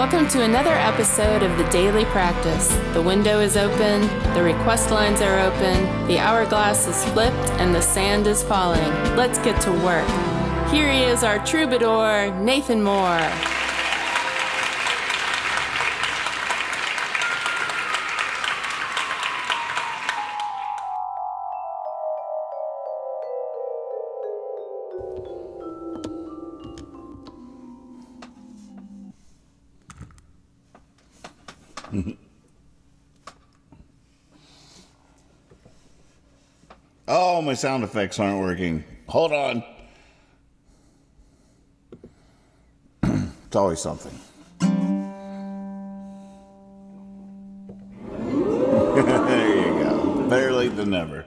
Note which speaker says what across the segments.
Speaker 1: Welcome to another episode of The Daily Practice. The window is open, the request lines are open, the hourglass is flipped, and the sand is falling. Let's get to work. Here he is, our troubadour, Nathan Moore.
Speaker 2: Oh, my sound effects aren't working. Hold on. It's always something. There you go. Better late than never.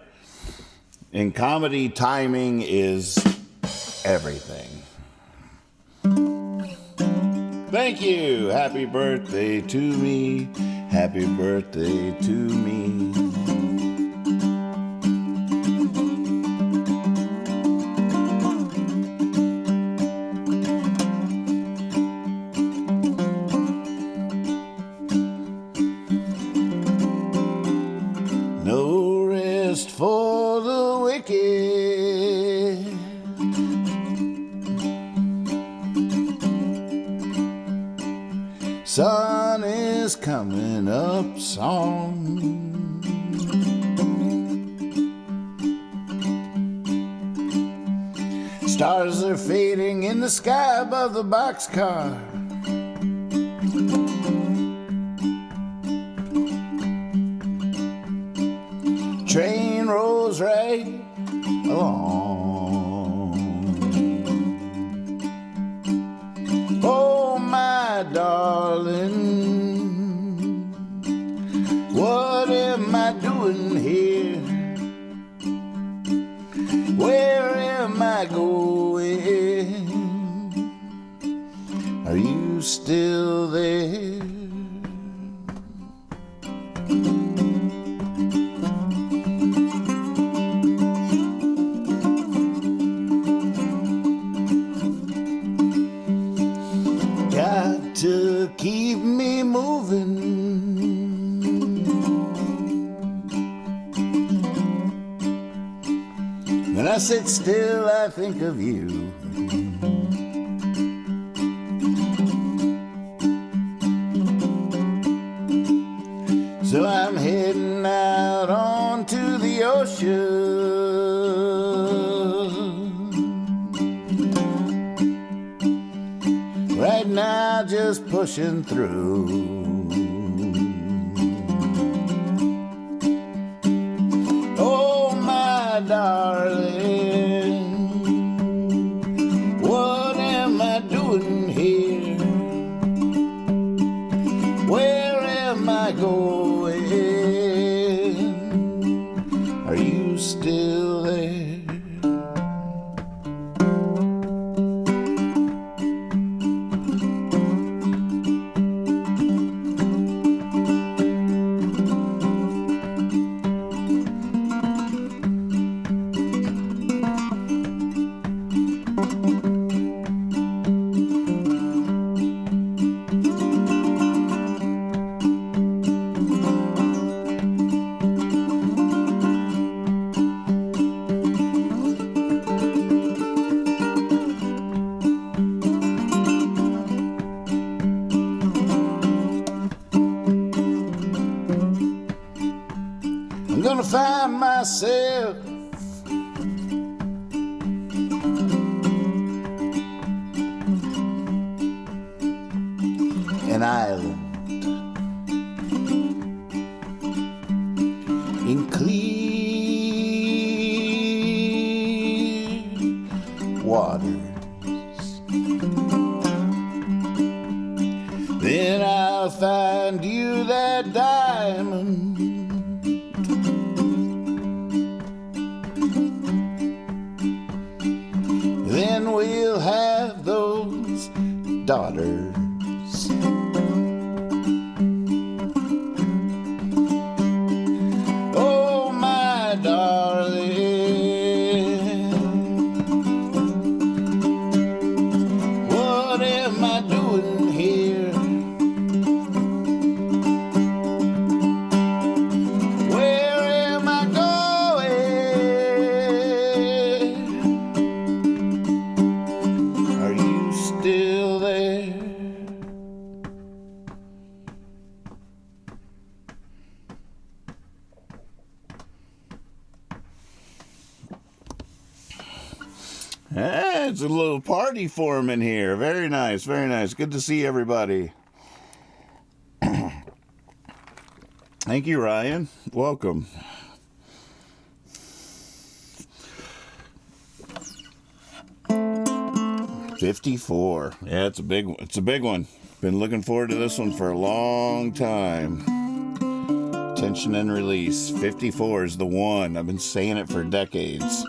Speaker 2: In comedy, timing is everything. Thank you. Happy birthday to me. Happy birthday to me. No rest for the wicked. Sun is coming up song. Stars are fading in the sky above the boxcar. Train rolls right along. Oh, my darling, what am I doing here? Where am I going? Are you still there? Got to keep me moving. When I sit still, I think of you. So I'm heading out onto the ocean. Right now, just pushing through. Oh, my darling, what am I doing here? Where am I going? Are you still there? I'm gonna find myself an island in clear waters. Then I'll find you that diamond. Then we'll have those daughters. Oh, my darling, what am I doing here? It's a little party forming here. Very nice, very nice. Good to see everybody. Thank you, Ryan. Welcome. $54. Yeah, it's a big one. It's a big one. Been looking forward to this one for a long time. Tension and release. 54 is the one. I've been saying it for decades.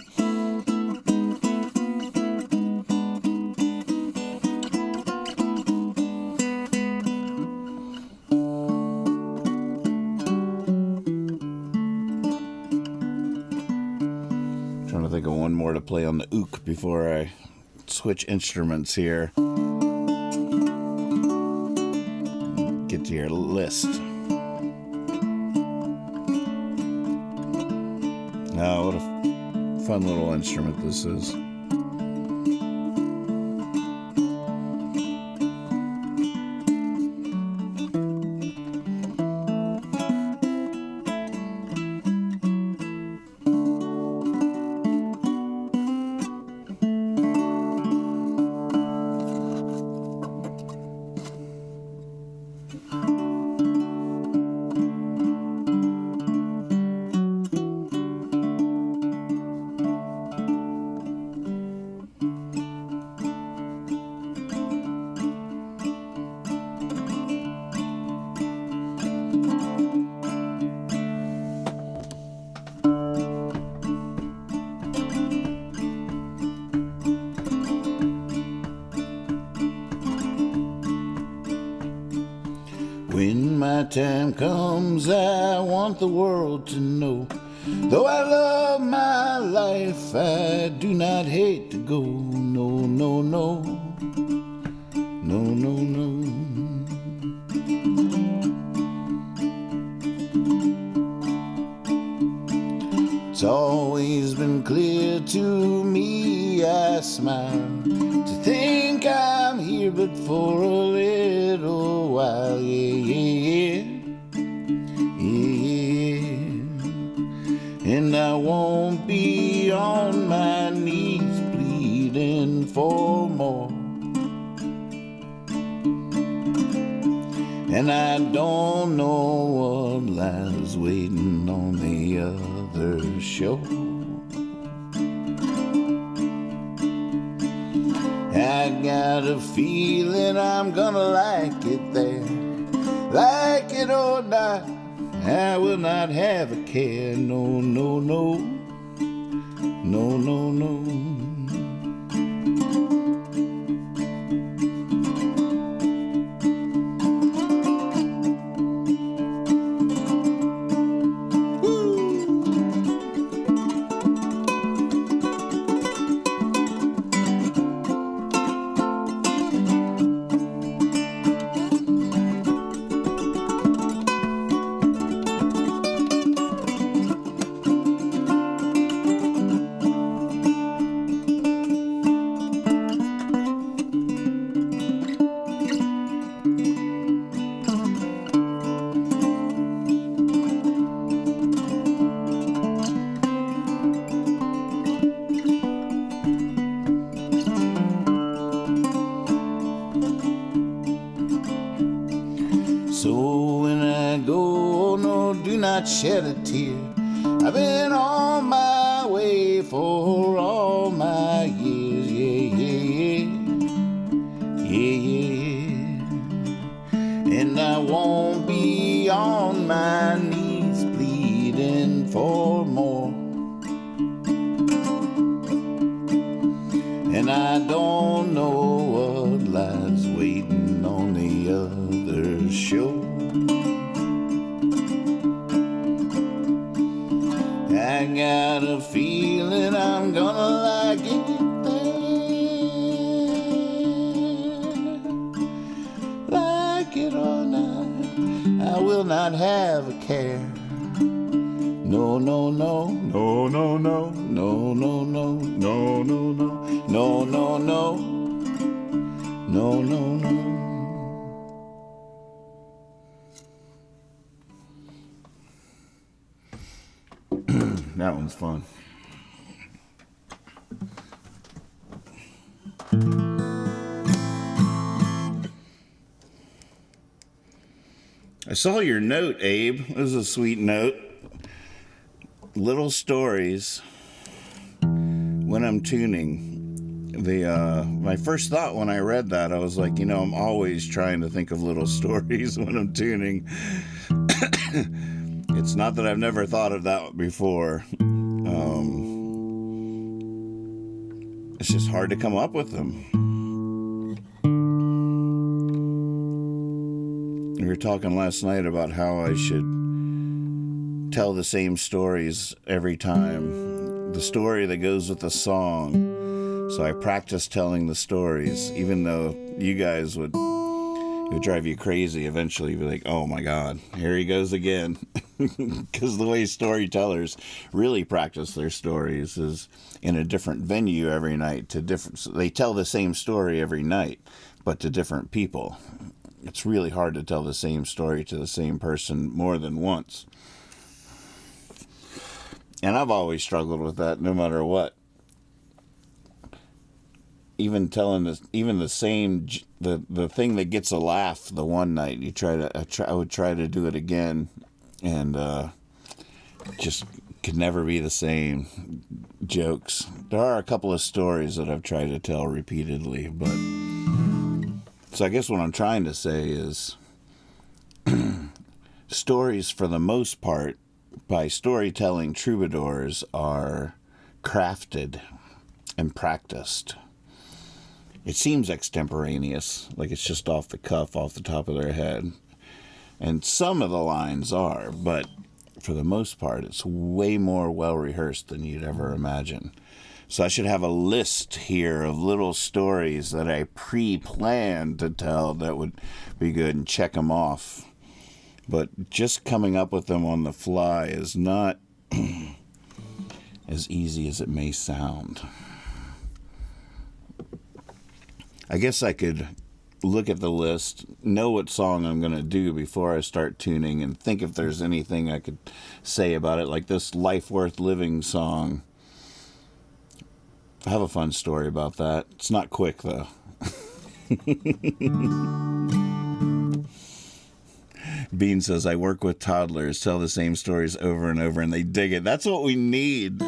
Speaker 2: Trying to think of one more to play on the uke before I switch instruments here. Get to your list. Oh, what a fun little instrument this is. When my time comes, I want the world to know. Though I love my life, I do not hate to go. No, no, no. No, no, no. It's always been clear to me, I smile to think I'm here but for a little while, yeah, yeah, yeah, yeah. And I won't be on my knees pleading for more. And I don't know what lies waiting on the other shore. I got a feeling I'm gonna like it there. Like it or not, I will not have a care. No, no, no. No, no, no. So when I go, no, do not shed a tear. I've been on my way for all my years, yeah, yeah, yeah, yeah, yeah. And I won't be on my knees pleading for more. And I don't know what lies waiting on the other shore. I got a feeling I'm gonna like it there. Like it or not, I will not have a care. No, no, no, no, no, no, no, no, no, no, no, no, no, no, no, no, no, no. That one's fun. I saw your note, Abe. It was a sweet note. Little stories when I'm tuning. My first thought when I read that, I was like, I'm always trying to think of little stories when I'm tuning. It's not that I've never thought of that before. It's just hard to come up with them. We were talking last night about how I should tell the same stories every time. The story that goes with the song. So I practice telling the stories, even though you guys it would drive you crazy. Eventually you'd be like, oh my God, here he goes again. Because the way storytellers really practice their stories is in a different venue every night. They tell the same story every night, but to different people. It's really hard to tell the same story to the same person more than once. And I've always struggled with that no matter what. Even telling the same the thing that gets a laugh the one night, I would try to do it again, and just could never be the same jokes. There are a couple of stories that I've tried to tell repeatedly, but so I guess what I'm trying to say is stories for the most part by storytelling troubadours are crafted and practiced. It seems extemporaneous, like it's just off the cuff, off the top of their head. And some of the lines are, but for the most part, it's way more well-rehearsed than you'd ever imagine. So I should have a list here of little stories that I pre-planned to tell that would be good and check them off. But just coming up with them on the fly is not as easy as it may sound. I guess I could look at the list, know what song I'm going to do before I start tuning, and think if there's anything I could say about it, like this Life Worth Living song. I have a fun story about that. It's not quick, though. Bean says, I work with toddlers, tell the same stories over and over, and they dig it. That's what we need.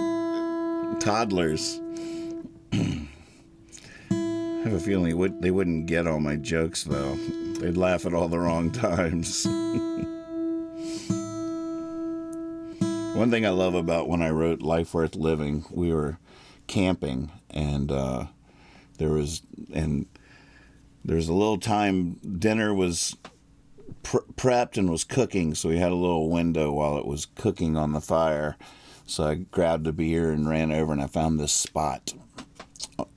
Speaker 2: Toddlers. I have a feeling they wouldn't get all my jokes, though. They'd laugh at all the wrong times. One thing I love about when I wrote Life Worth Living, we were camping, and there was a little time. Dinner was prepped and was cooking, so we had a little window while it was cooking on the fire. So I grabbed a beer and ran over, and I found this spot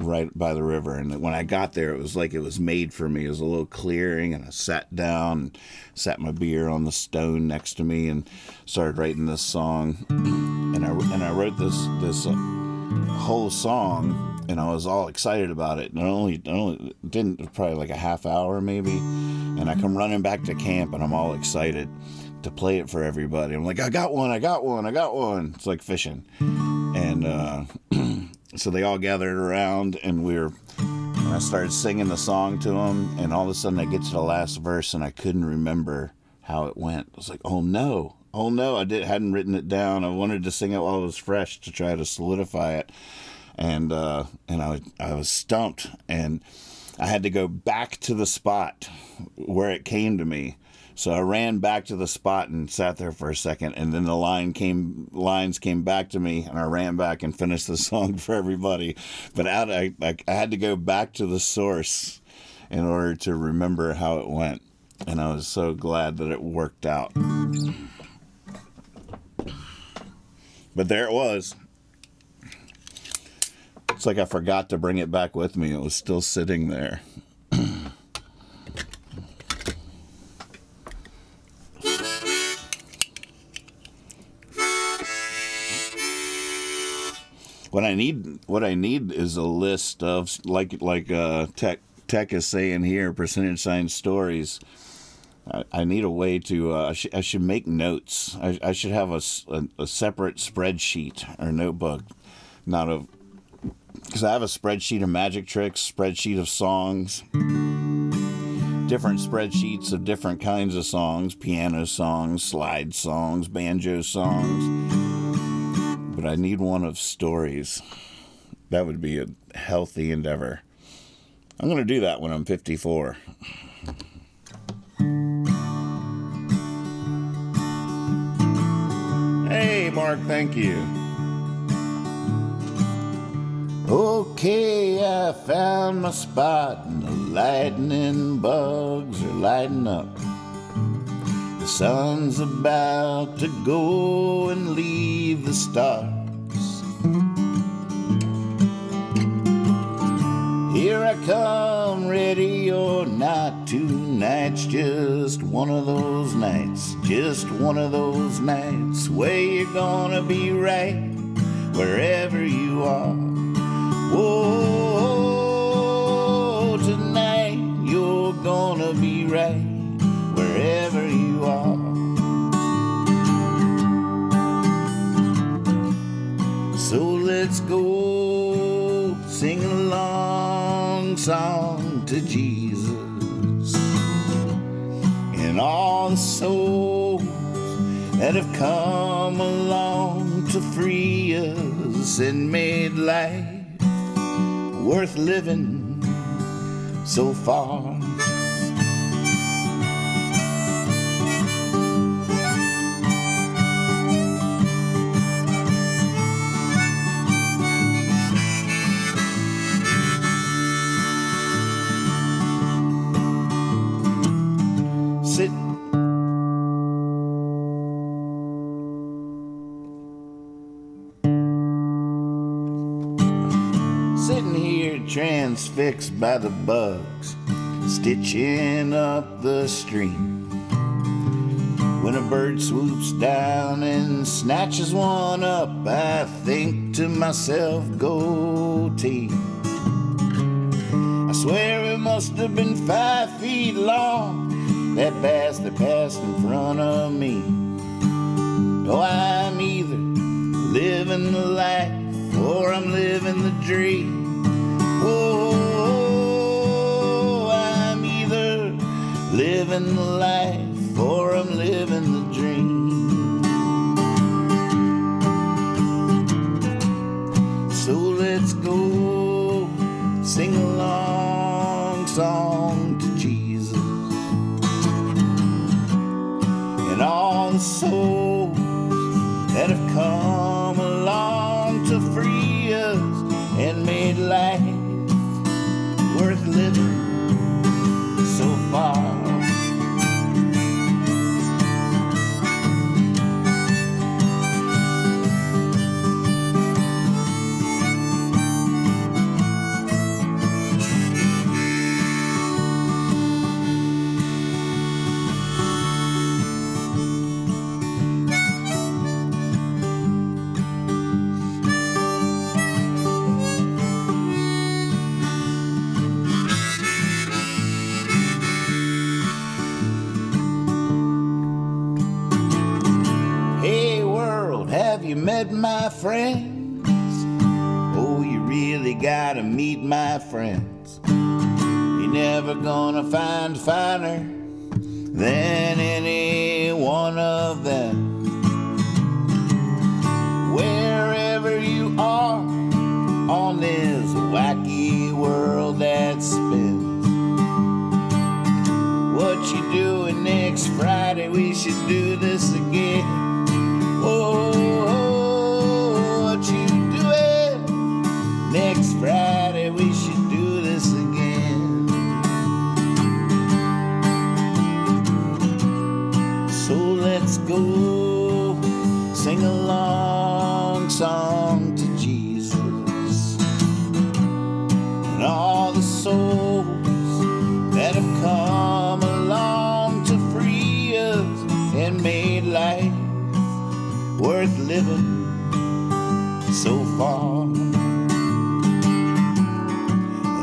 Speaker 2: right by the river, and when I got there, it was like it was made for me. It was a little clearing, and I sat down and sat my beer on the stone next to me and started writing this song. And I wrote this whole song, and I was all excited about it. And I only didn't probably like a half hour maybe, and I come running back to camp, and I'm all excited to play it for everybody. I'm like, I got one. It's like fishing, and so they all gathered around, and I started singing the song to them, and all of a sudden I get to the last verse, and I couldn't remember how it went. I was like, oh no, I hadn't written it down. I wanted to sing it while it was fresh to try to solidify it, and I was stumped, and I had to go back to the spot where it came to me. So I ran back to the spot and sat there for a second, and then the lines came back to me, and I ran back and finished the song for everybody. But I had to go back to the source in order to remember how it went, and I was so glad that it worked out. But there it was. It's like I forgot to bring it back with me. It was still sitting there. What I need is a list of like Tech is saying here, percentage sign stories. I need a way to. I should make notes. I should have a separate spreadsheet or notebook, because I have a spreadsheet of magic tricks, spreadsheet of songs, different spreadsheets of different kinds of songs, piano songs, slide songs, banjo songs. But I need one of stories. That would be a healthy endeavor. I'm going to do that when I'm 54. Hey, Mark, thank you. Okay, I found my spot and the lightning bugs are lighting up. The sun's about to go and leave the stars. Here I come, ready or not, tonight's just one of those nights, just one of those nights where you're gonna be right wherever you are. Whoa, tonight you're gonna be right wherever you are. So let's go sing along song to Jesus and all the souls that have come along to free us and made life worth living so far. Sitting here transfixed by the bugs, stitching up the stream. When a bird swoops down and snatches one up, I think to myself, go team. I swear it must have been 5 feet long, that bass that passed in front of me. Oh, I'm either living the life or I'm living the dream. Oh, I'm either living the life or I'm living the dream. So let's go sing along song to Jesus and all the souls that have come along to free us and made life worth living so far. Have you met my friends? Oh, you really gotta meet my friends. You're never gonna find finer than any one of them. Wherever you are on this wacky world that spins, what you doing next Friday? We should do this again. Oh, what you doing next Friday? We should do this again. So let's go sing along song to Jesus and all the souls that have come along to free us and made life worth living so far,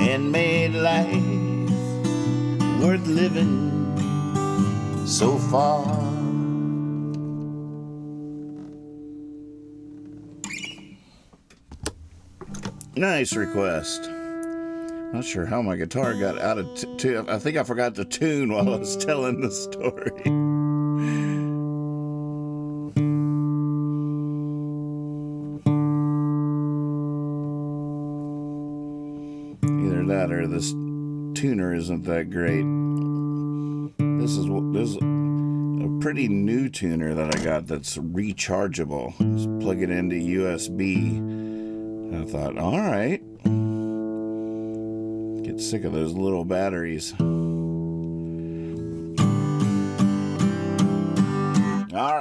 Speaker 2: and made life worth living so far. Nice request. Not sure how my guitar got out of tune. I think I forgot to tune while I was telling the story. Either that or this tuner isn't that great. This is a pretty new tuner that I got that's rechargeable. Just plug it into USB. And I thought, all right. Get sick of those little batteries. All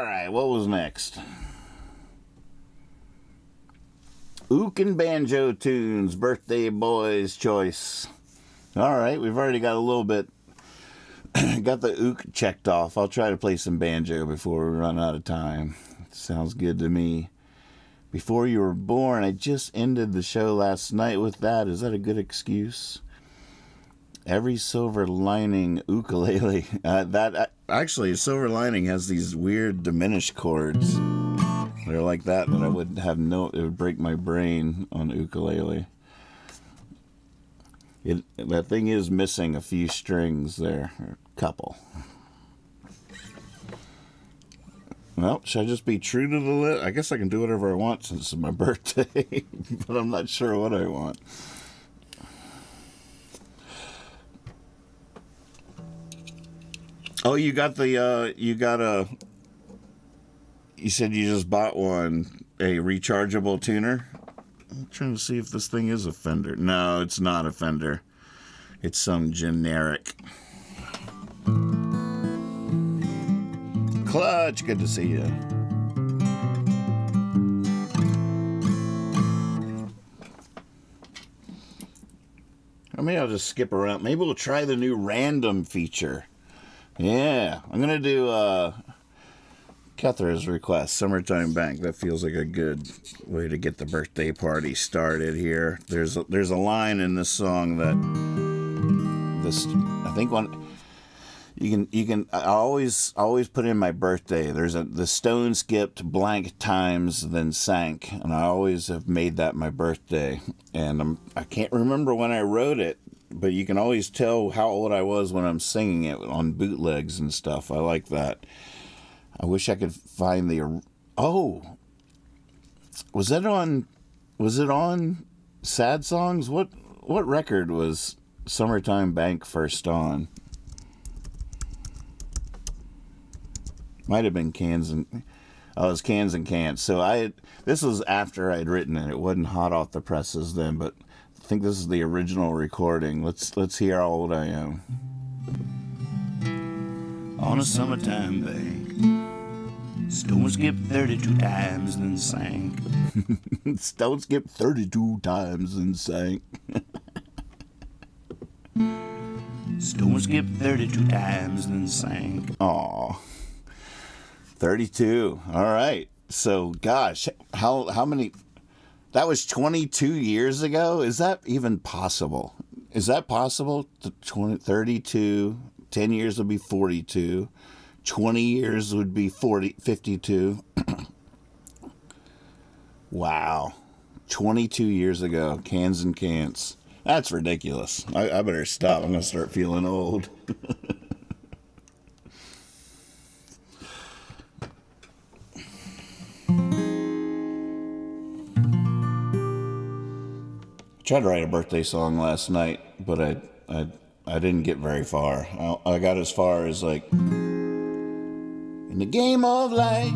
Speaker 2: right, what was next? Ook and banjo tunes, birthday boy's choice. All right, we've already got a little bit. Got the ook checked off. I'll try to play some banjo before we run out of time. Sounds good to me. Before You Were Born, I just ended the show last night with that. Is that a good excuse? Every Silver Lining ukulele. Actually, Silver Lining has these weird diminished chords. They're like that I would have it would break my brain on ukulele. That thing is missing a few strings there, or a couple. Well, should I just be true to the list? I guess I can do whatever I want since it's my birthday, but I'm not sure what I want. Oh, you said you just bought one, a rechargeable tuner? I'm trying to see if this thing is a Fender. No, it's not a Fender. It's some generic. Clutch, good to see you. Or maybe I'll just skip around. Maybe we'll try the new random feature. Yeah, I'm going to do Catherine's request, Summertime Bank. That feels like a good way to get the birthday party started here. There's a line in this song that I think one you can I always put in my birthday. The stone skipped blank times then sank, and I always have made that my birthday. And I can't remember when I wrote it, but you can always tell how old I was when I'm singing it on bootlegs and stuff. I like that. I wish I could find the... Oh! Was it on Sad Songs? What record was Summertime Bank first on? Might have been Cans and... Oh, it was Cans and Cans. So this was after I'd written it. It wasn't hot off the presses then, but I think this is the original recording. Let's hear how old I am. On a summertime bank, stone skipped 32 times then sank. Stone skipped 32 times then sank. Stone skipped 32 times then sank. Aw. 32. All right. So, gosh, how many... That was 22 years ago? Is that even possible? Is that possible? 32... 10 years would be 42. 20 years would be 52. Wow. 22 years ago, Cans and Cans. That's ridiculous. I better stop. I'm going to start feeling old. Tried to write a birthday song last night, but I didn't get very far. I got as far as like, in the game of life,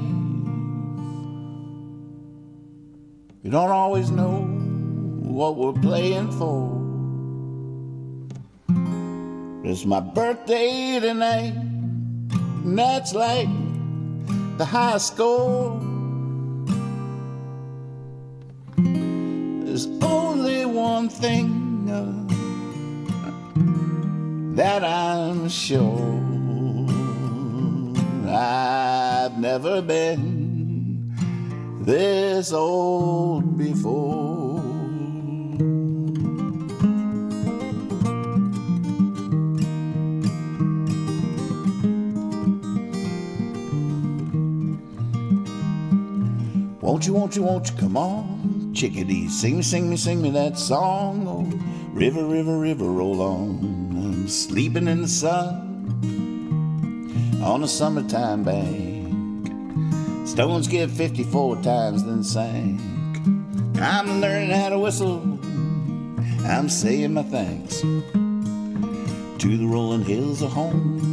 Speaker 2: you don't always know what we're playing for. It's my birthday tonight, and that's like the high score. There's only one thing that I'm sure. I've never been this old before. Won't you, come on, chickadee, sing me that song. Oh, River, river, river, roll on. I'm sleeping in the sun on a summertime bank. Stones get 54 times then sank. I'm learning how to whistle. I'm saying my thanks to the rolling hills of home.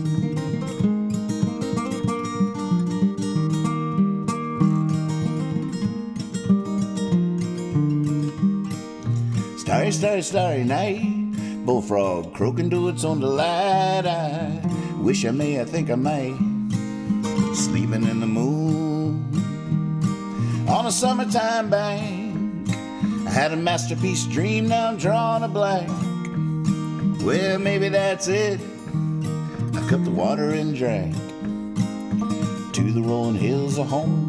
Speaker 2: Starry, starry, starry night. Bullfrog croaking to its own delight. I wish I may, I think I might. Sleeping in the moon on a summertime bank. I had a masterpiece dream, now I'm drawing a blank. Well, maybe that's it. I cupped the water and drank to the rolling hills of home.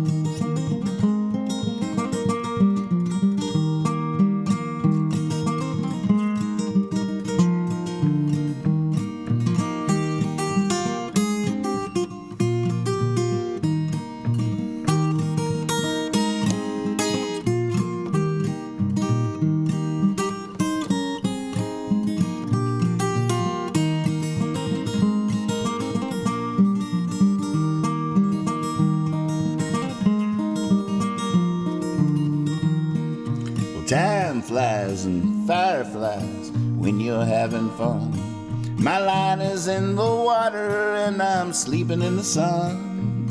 Speaker 2: Time flies and fireflies when you're having fun. My line is in the water and I'm sleeping in the sun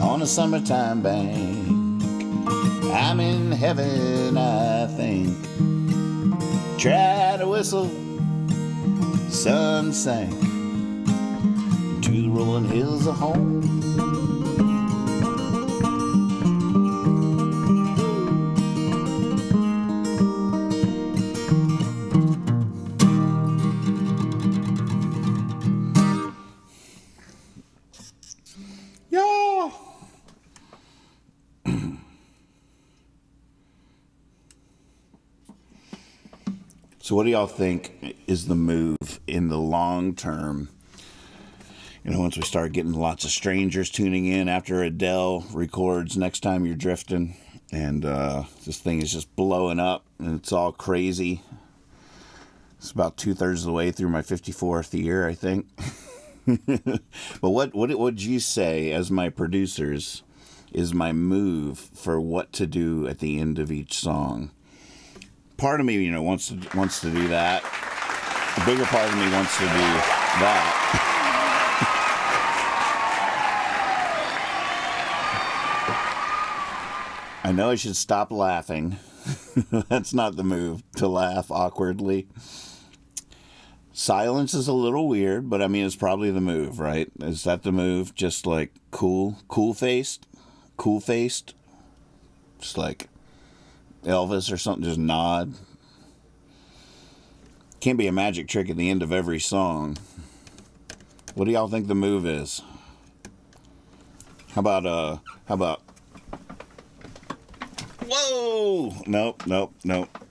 Speaker 2: on a summertime bank. I'm in heaven, I think. Try to whistle, sun sank to the rolling hills of home. So what do y'all think is the move in the long term? You know, once we start getting lots of strangers tuning in after Adele records Next Time You're Drifting, and this thing is just blowing up, and it's all crazy. It's about 2/3 of the way through my 54th year, I think. But what would you say, as my producers, is my move for what to do at the end of each song? Part of me, you know, wants to do that. The bigger part of me wants to do that. I know I should stop laughing. That's not the move, to laugh awkwardly. Silence is a little weird, but I mean, it's probably the move, right? Is that the move? Just like cool-faced? Just like Elvis or something, just nod. Can't be a magic trick at the end of every song. What do y'all think the move is? How about whoa! Nope.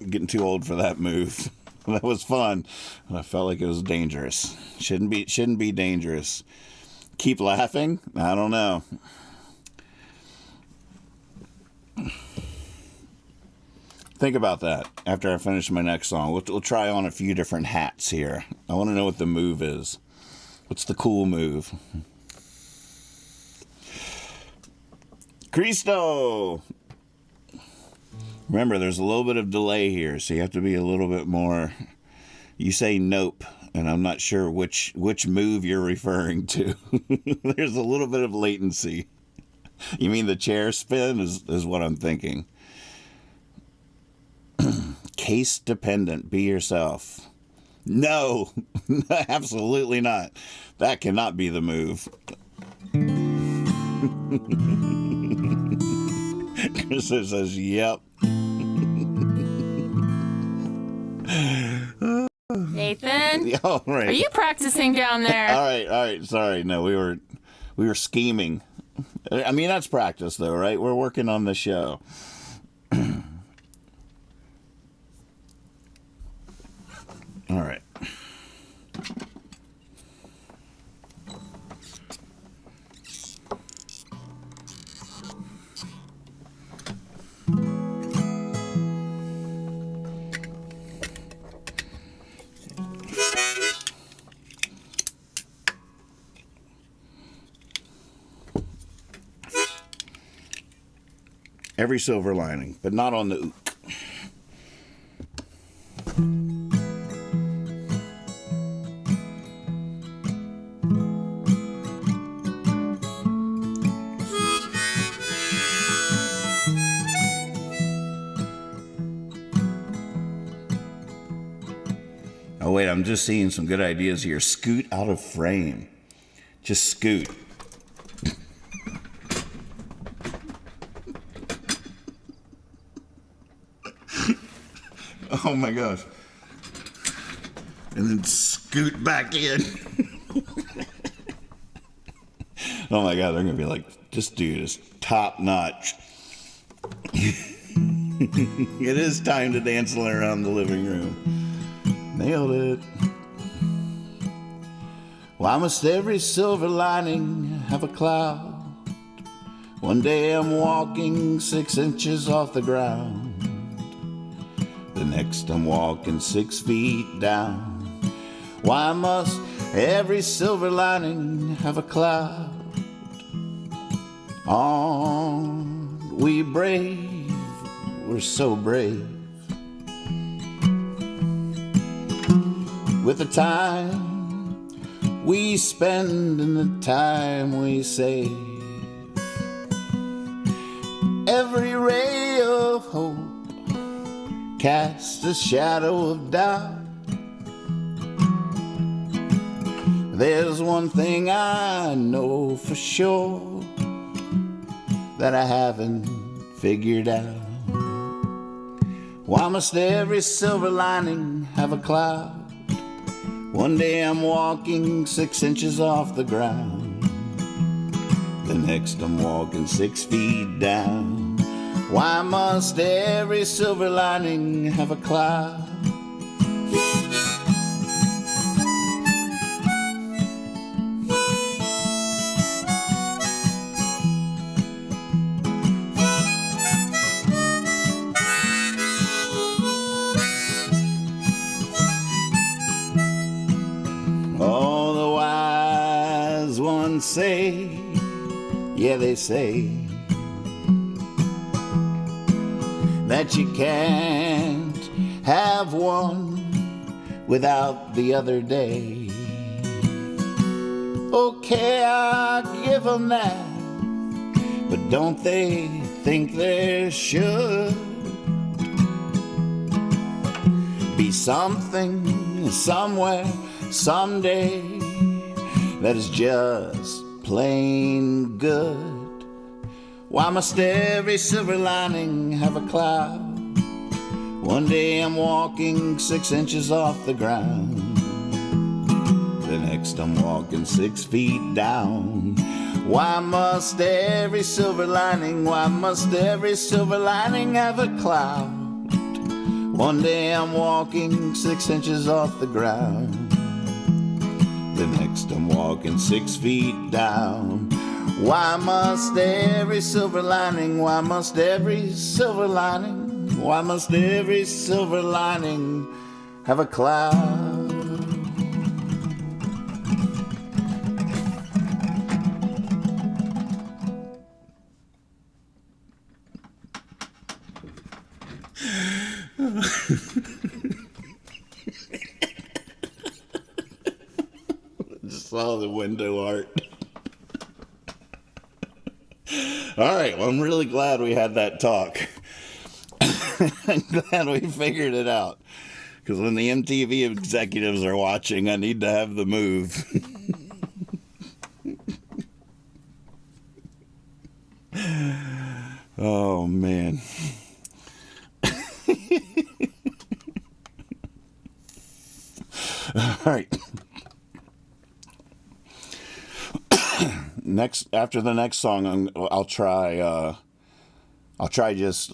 Speaker 2: Getting too old for that move. That was fun, but I felt like it was dangerous. Shouldn't be dangerous. Keep laughing? I don't know. Think about that after I finish my next song. We'll try on a few different hats here. I want to know what the move is. What's the cool move? Cristo! Remember, there's a little bit of delay here, so you have to be a little bit more... You say nope, and I'm not sure which move you're referring to. There's a little bit of latency. You mean the chair spin is what I'm thinking. Case dependent. Be yourself. No, absolutely not. That cannot be the move. Chris says, yep.
Speaker 1: Nathan?
Speaker 2: All right.
Speaker 1: Are you practicing down there?
Speaker 2: All right. Sorry. No, we were scheming. I mean, that's practice, though, right? We're working on the show. All right. Every silver lining, but not on the ook. Oh, wait, I'm just seeing some good ideas here. Scoot out of frame. Just scoot. Oh my gosh. And then scoot back in. Oh my God, they're going to be like, this dude is top notch. It is time to dance around the living room. Nailed it. Why must every silver lining have a cloud? One day I'm walking 6 inches off the ground. The next I'm walking 6 feet down. Why must every silver lining have a cloud? On we brave, we're so brave. With the time we spend and the time we save, every ray of hope casts a shadow of doubt. There's one thing I know for sure that I haven't figured out. Why must every silver lining have a cloud? One day I'm walking 6 inches off the ground. The next I'm walking 6 feet down. Why must every silver lining have a cloud? All the wise ones say, yeah, they say that you can't have one without the other day. Okay, I give them that, but don't they think there should be something somewhere someday that is just plain good? Why must every silver lining have a cloud? One day I'm walking 6 inches off the ground. The next I'm walking 6 feet down. Why must every silver lining, why must every silver lining have a cloud? One day I'm walking 6 inches off the ground. The next I'm walking 6 feet down. Why must every silver lining, why must every silver lining, why must every silver lining have a cloud? Just saw the window art. All right, well, I'm really glad we had that talk. I'm glad we figured it out. Because when the MTV executives are watching, I need to have the move. Oh, man. All right. After the next song, I'll try just,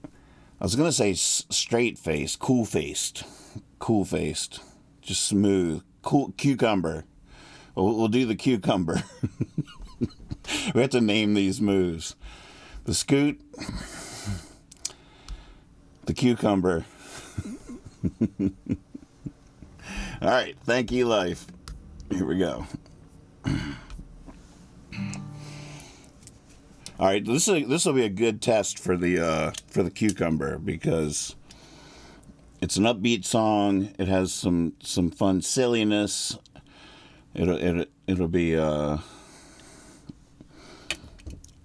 Speaker 2: I was going to say straight face, cool faced, just smooth, cool cucumber. We'll do the cucumber. We have to name these moves. The scoot, the cucumber. All right, thank you, life. Here we go. All right, this will be a good test for the cucumber because it's an upbeat song. It has some fun silliness. It'll be a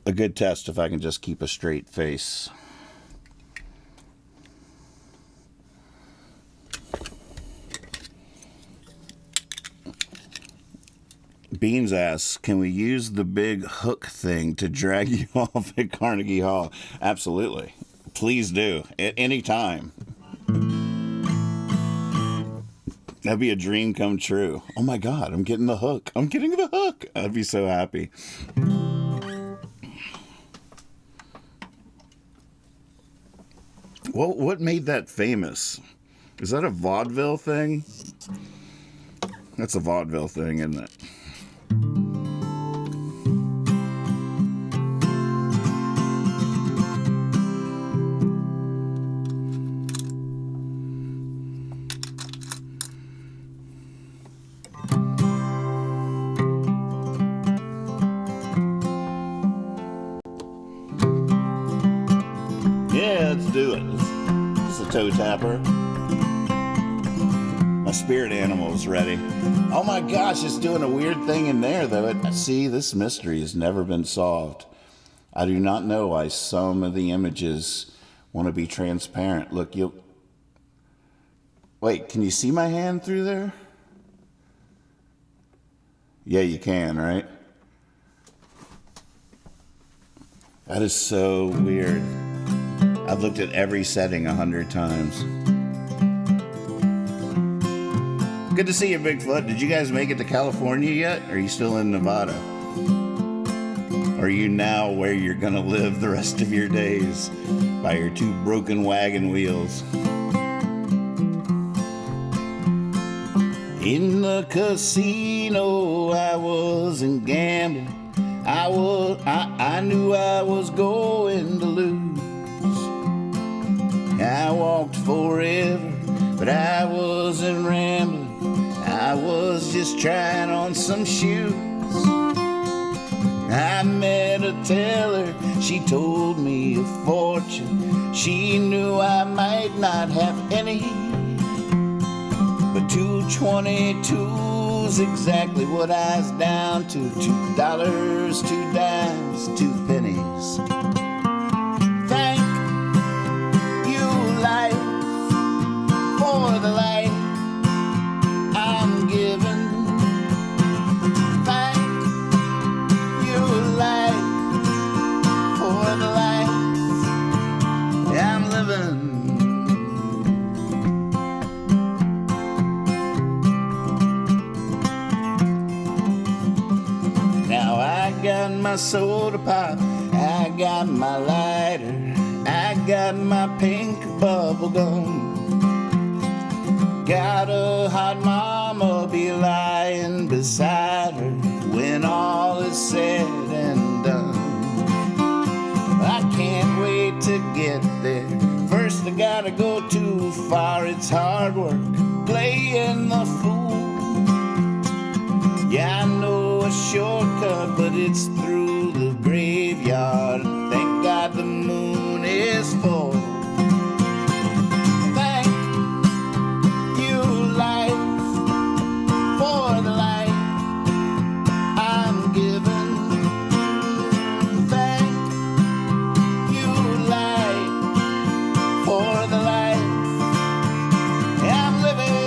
Speaker 2: good test if I can just keep a straight face. Beans asks, can we use the big hook thing to drag you off at Carnegie Hall? Absolutely. Please do. At any time. That'd be a dream come true. Oh my God, I'm getting the hook. I'm getting the hook. I'd be so happy. What made that famous? Is that a vaudeville thing? That's a vaudeville thing, isn't it? Yeah, let's do it. This is a toe tapper. My spirit animal is ready. Oh my gosh, it's doing a weird thing in there, though. See, this mystery has never been solved. I do not know why some of the images want to be transparent. Look, wait, can you see my hand through there? Yeah, you can, right? That is so weird. I've looked at every setting 100 times. Good to see you, Bigfoot. Did you guys make it to California yet? Or are you still in Nevada? Or are you now where you're gonna live the rest of your days by your two broken wagon wheels? In the casino, I wasn't gambling. I knew I was going to lose. I walked forever, but I wasn't rambling. I was just trying on some shoes. I met a teller, she told me a fortune. She knew I might not have any, but 2.22's exactly what I was down to. $2, 2 dimes, 2 pennies. Thank you, life, for the life I'm given. Thank you, life, for the life I'm living. Now I got my soda pop, I got my lighter, I got my pink bubble gum. Got a hot mama be lying beside her when all is said and done. I can't wait to get there. First I gotta go too far, it's hard work playing the fool. Yeah, I know a shortcut, but it's through the graveyard. Thank God the moon is full. Thank you, life, for the life I'm given. Thank you, life, for the life I'm living.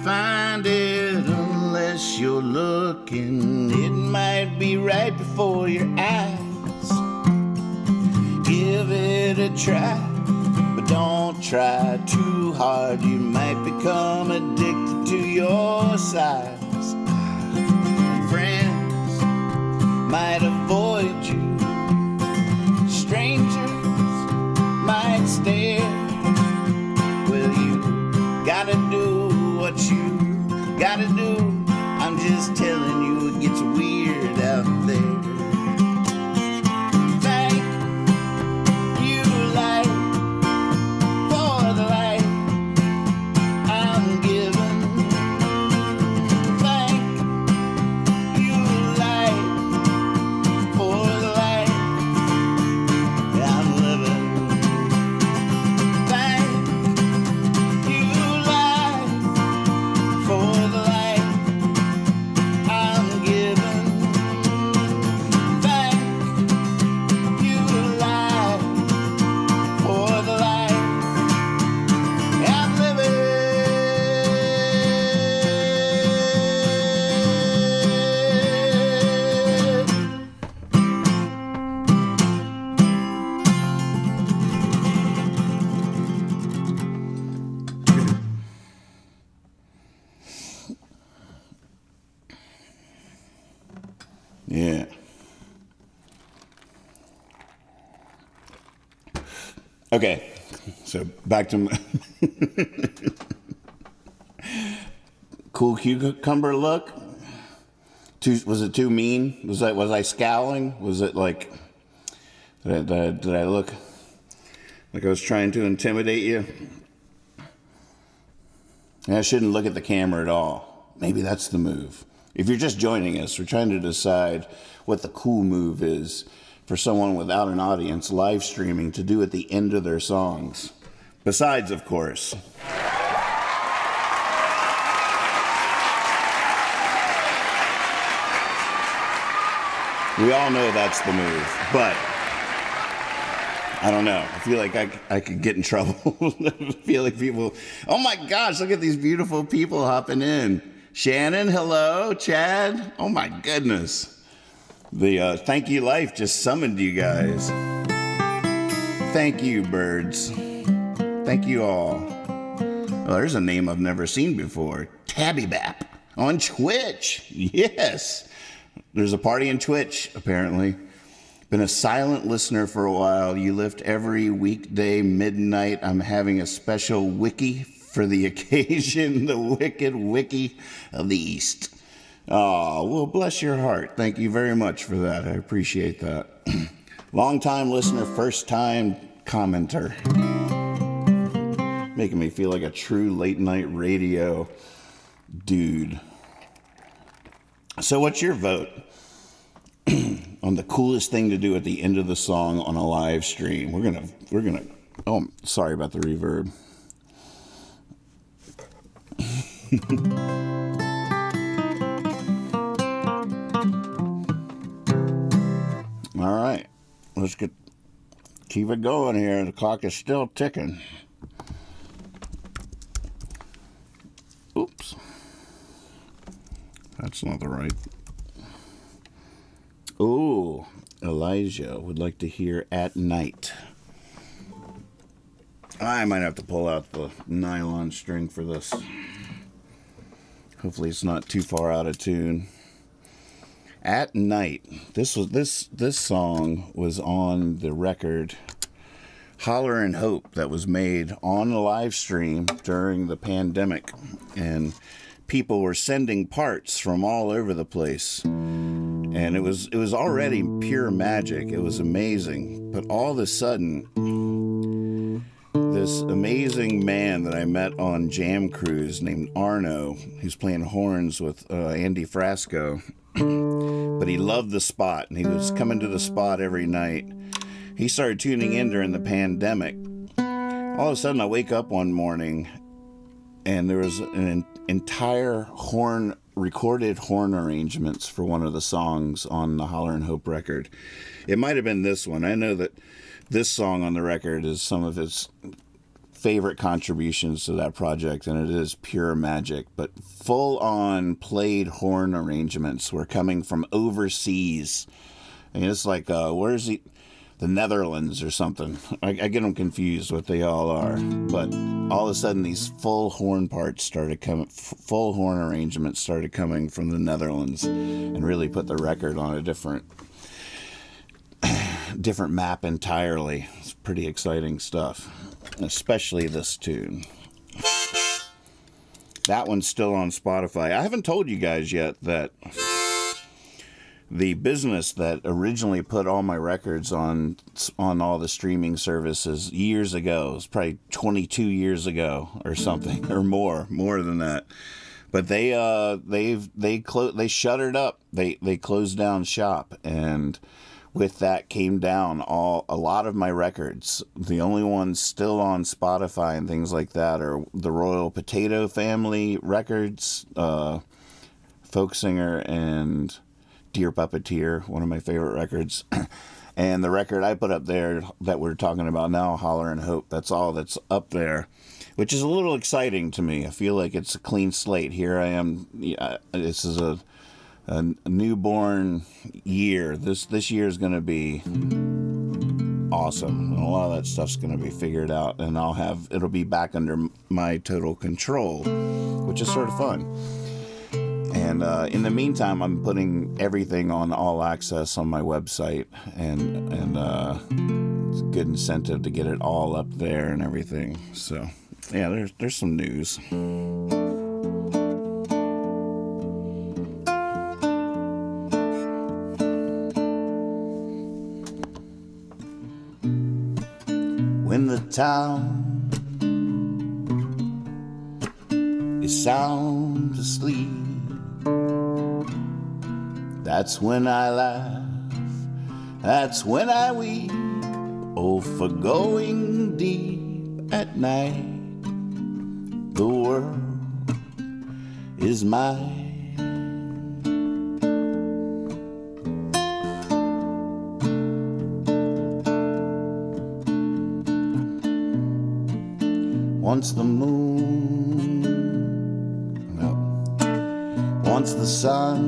Speaker 2: Find it unless you're looking. It might might be right before your eyes. Give it a try, but don't try too hard. You might become addicted to your size. Friends might avoid you. Strangers might stare. Well, you gotta do what you gotta do. I'm just telling you, it gets weird out there. Thank you, life, for the life I'm given. Thank you, life, for the life I'm living. Thank you, life, for the life I'm given. Thank you, life, for the life I'm living. Yeah. Okay, so back to my cool cucumber look. Was it too mean? Was I scowling? Was it like did I look like I was trying to intimidate you? And I shouldn't look at the camera at all. Maybe that's the move. If you're just joining us, we're trying to decide what the cool move is for someone without an audience live streaming to do at the end of their songs. Besides, of course, we all know that's the move, but I don't know. I feel like I could get in trouble. I feel like people, oh my gosh, look at these beautiful people hopping in. Shannon, hello. Chad, oh my goodness. The Thank You Life just summoned you guys. Thank you, birds. Thank you all. Oh, there's a name I've never seen before. Tabby Bap on Twitch. Yes. There's a party in Twitch, apparently. Been a silent listener for a while. You lift every weekday midnight. I'm having a special wiki for the occasion, the Wicked Wiki of the East. Oh, well, bless your heart. Thank you very much for that. I appreciate that. Long-time listener, first-time commenter. Making me feel like a true late-night radio dude. So what's your vote on the coolest thing to do at the end of the song on a live stream? We're gonna, oh, sorry about the reverb. All right, let's keep it going here. The clock is still ticking. Oops, that's not the right. Ooh, Elijah would like to hear At Night. I might have to pull out the nylon string for this. Hopefully it's not too far out of tune. At Night. This song was on the record Holler and Hope that was made on a live stream during the pandemic, and people were sending parts from all over the place. And it was already pure magic. It was amazing. But all of a sudden, this amazing man that I met on Jam Cruise named Arno, who's playing horns with Andy Frasco, but he loved the spot, and he was coming to the spot every night. He started tuning in during the pandemic. All of a sudden, I wake up one morning, and there was an entire recorded horn arrangements for one of the songs on the Holler and Hope record. It might have been this one. I know that this song on the record is some of his favorite contributions to that project, and it is pure magic. But full-on played horn arrangements were coming from overseas. And it's like, where's he? The Netherlands or something. I get them confused what they all are. But all of a sudden, these full horn parts started coming, full horn arrangements started coming from the Netherlands, and really put the record on a different map entirely. It's pretty exciting stuff, especially this tune. That one's still on Spotify. I haven't told you guys yet that the business that originally put all my records on all the streaming services years ago, it was probably 22 years ago or something, or more than that. But they shuttered up. They closed down shop, and with that came down a lot of my records. The only ones still on Spotify and things like that are the Royal Potato Family records, Folk Singer and Dear Puppeteer, one of my favorite records. And the record I put up there that we're talking about now, Holler and Hope, that's all that's up there, which is a little exciting to me. I feel like it's a clean slate. Here I am. This is a newborn year. This year is going to be awesome. And a lot of that stuff's going to be figured out, and it'll be back under my total control, which is sort of fun. And in the meantime, I'm putting everything on all access on my website, and it's a good incentive to get it all up there and everything. So, yeah, there's some news. When the town is sound asleep, that's when I laugh, that's when I weep. Oh, for going deep at night, the world is mine. Once the sun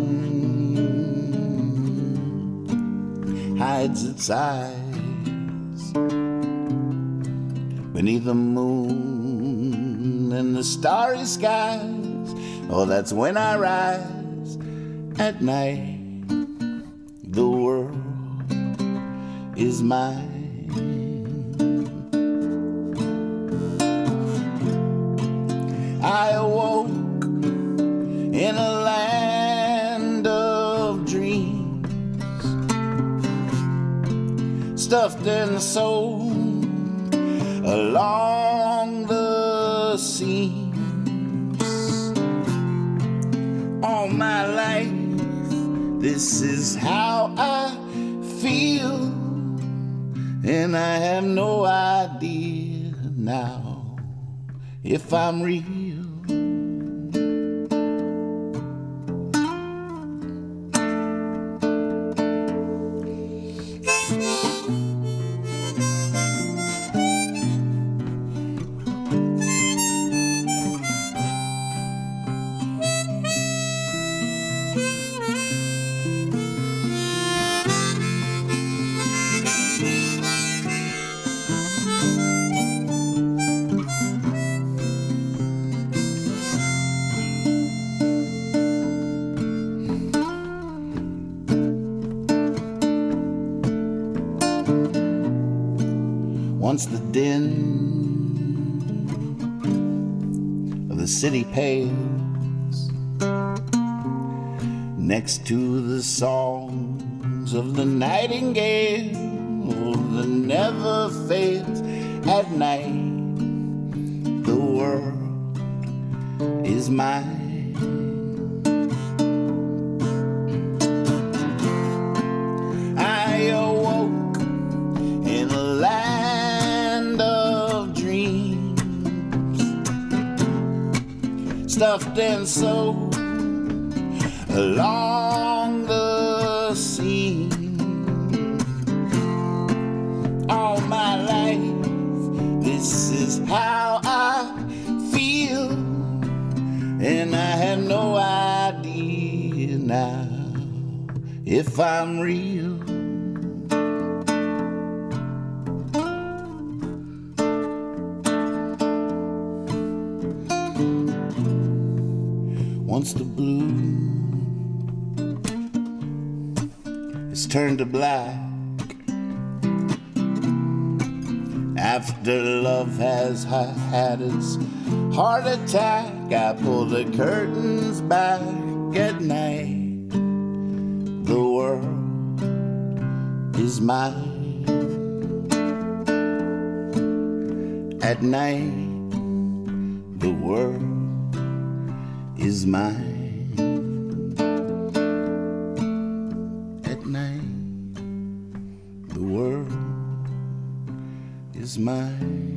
Speaker 2: hides its eyes beneath the moon and the starry skies, oh, that's when I rise at night. The world is mine. I awoke in a land of dreams, stuffed and sold along the seams. All my life, this is how I feel, and I have no idea now if I'm real. Once the din of the city pales next to the songs of the nightingale, oh, that never fails at night, the world is mine. I awoke in a land of dreams, stuffed and sewed along the seams. All my life, this is how if I'm real. Once the blue is turned to black, after love has had its heart attack, I pull the curtains back at night. The world is mine. At night, the world is mine. At night, the world is mine.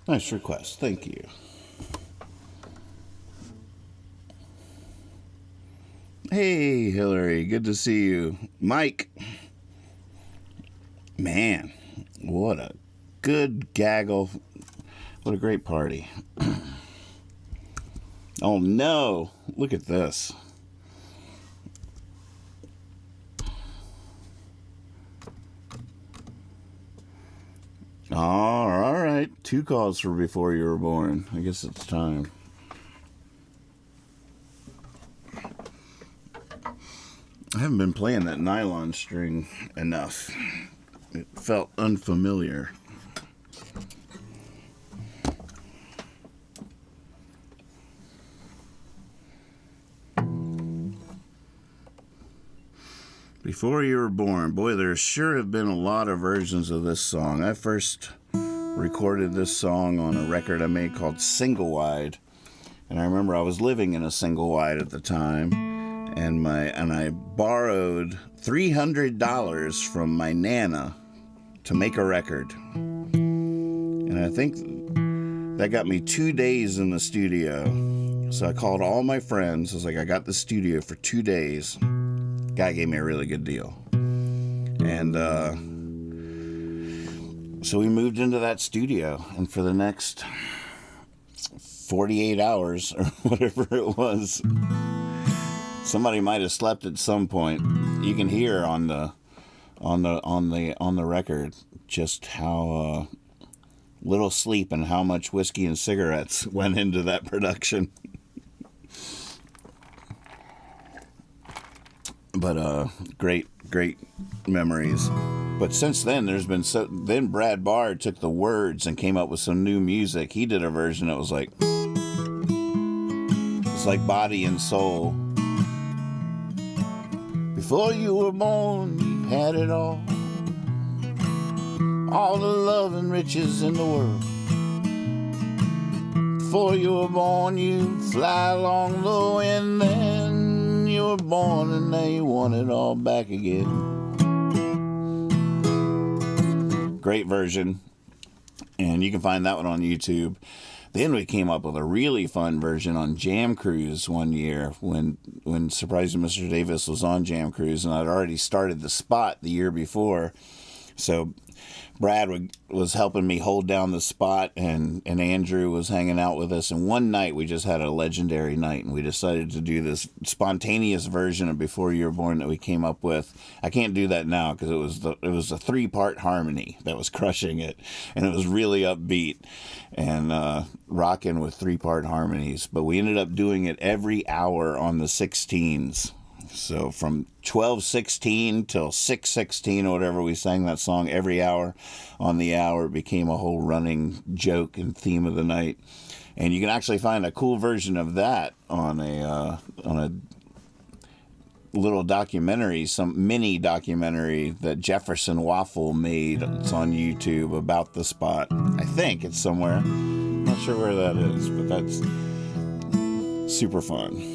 Speaker 2: Nice request, thank you. Hey, Hillary, good to see you. Mike. Man, what a good gaggle. What a great party. Oh no, look at this. All right, 2 calls for Before You Were Born. I guess it's time. I haven't been playing that nylon string enough. It felt unfamiliar. Before You Were Born. Boy, there sure have been a lot of versions of this song. I first recorded this song on a record I made called Single Wide. And I remember I was living in a single wide at the time. And I borrowed $300 from my Nana to make a record. And I think that got me 2 days in the studio. So I called all my friends. I was like, I got the studio for 2 days. Guy gave me a really good deal. And so we moved into that studio. And for the next 48 hours or whatever it was, somebody might have slept at some point. You can hear on the record just how little sleep and how much whiskey and cigarettes went into that production. But great memories. But since then, then Brad Bard took the words and came up with some new music. He did a version that was like, it's like Body and Soul. Before you were born, you had it all the love and riches in the world. Before you were born, you fly along the wind, then you were born and now you want it all back again. Great version, and you can find that one on YouTube. Then we came up with a really fun version on Jam Cruise one year when Surprising Mr. Davis was on Jam Cruise, and I'd already started the spot the year before. So Brad was helping me hold down the spot, and Andrew was hanging out with us. And one night we just had a legendary night, and we decided to do this spontaneous version of Before You Were Born that we came up with. I can't do that now because it was a 3-part harmony that was crushing it, and it was really upbeat and rocking with 3-part harmonies. But we ended up doing it every hour on the 16s. So from 12:16 till 6:16 or whatever, we sang that song every hour on the hour. It became a whole running joke and theme of the night. And you can actually find a cool version of that on a little documentary, some mini documentary that Jefferson Waffle made. It's on YouTube about the spot. I think it's somewhere. I'm not sure where that is, but that's super fun.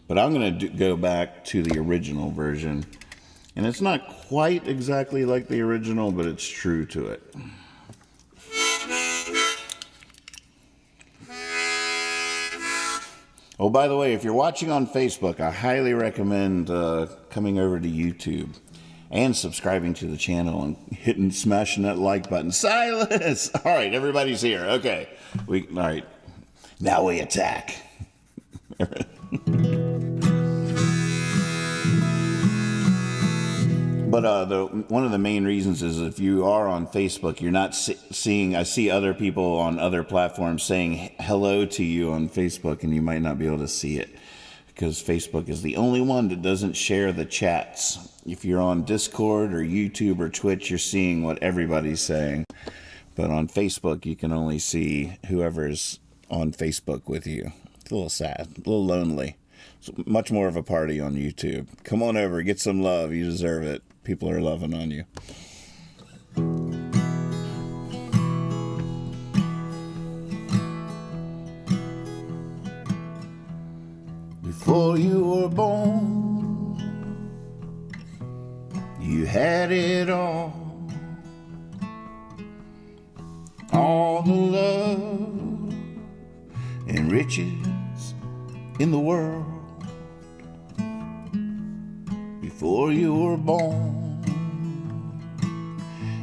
Speaker 2: But I'm going to go back to the original version. And it's not quite exactly like the original, but it's true to it. Oh, by the way, if you're watching on Facebook, I highly recommend coming over to YouTube and subscribing to the channel and smashing that like button. Silas! All right, everybody's here. Okay. All right. Now we attack. But one of the main reasons is if you are on Facebook, you're not seeing. I see other people on other platforms saying hello to you on Facebook, and you might not be able to see it because Facebook is the only one that doesn't share the chats. If you're on Discord or YouTube or Twitch, you're seeing what everybody's saying. But on Facebook, you can only see whoever's on Facebook with you. It's a little sad, a little lonely. It's much more of a party on YouTube. Come on over, get some love. You deserve it. People are loving on you. Before you were born, you had it all the love and riches in the world. Before you were born,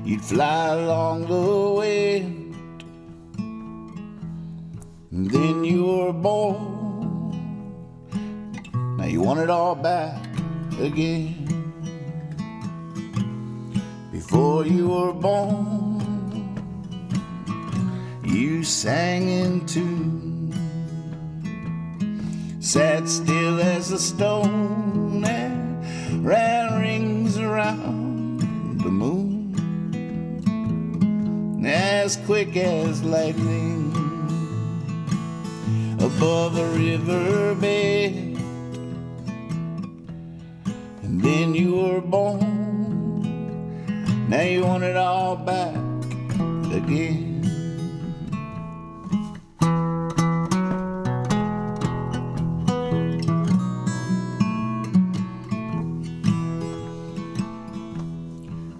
Speaker 2: you'd fly along the wind, and then you were born. Now you want it all back again. Before you were born, you sang in tune, sat still as a stone, and ran rings around the moon as quick as lightning above a riverbed. And then you were born. Now you want it all back again.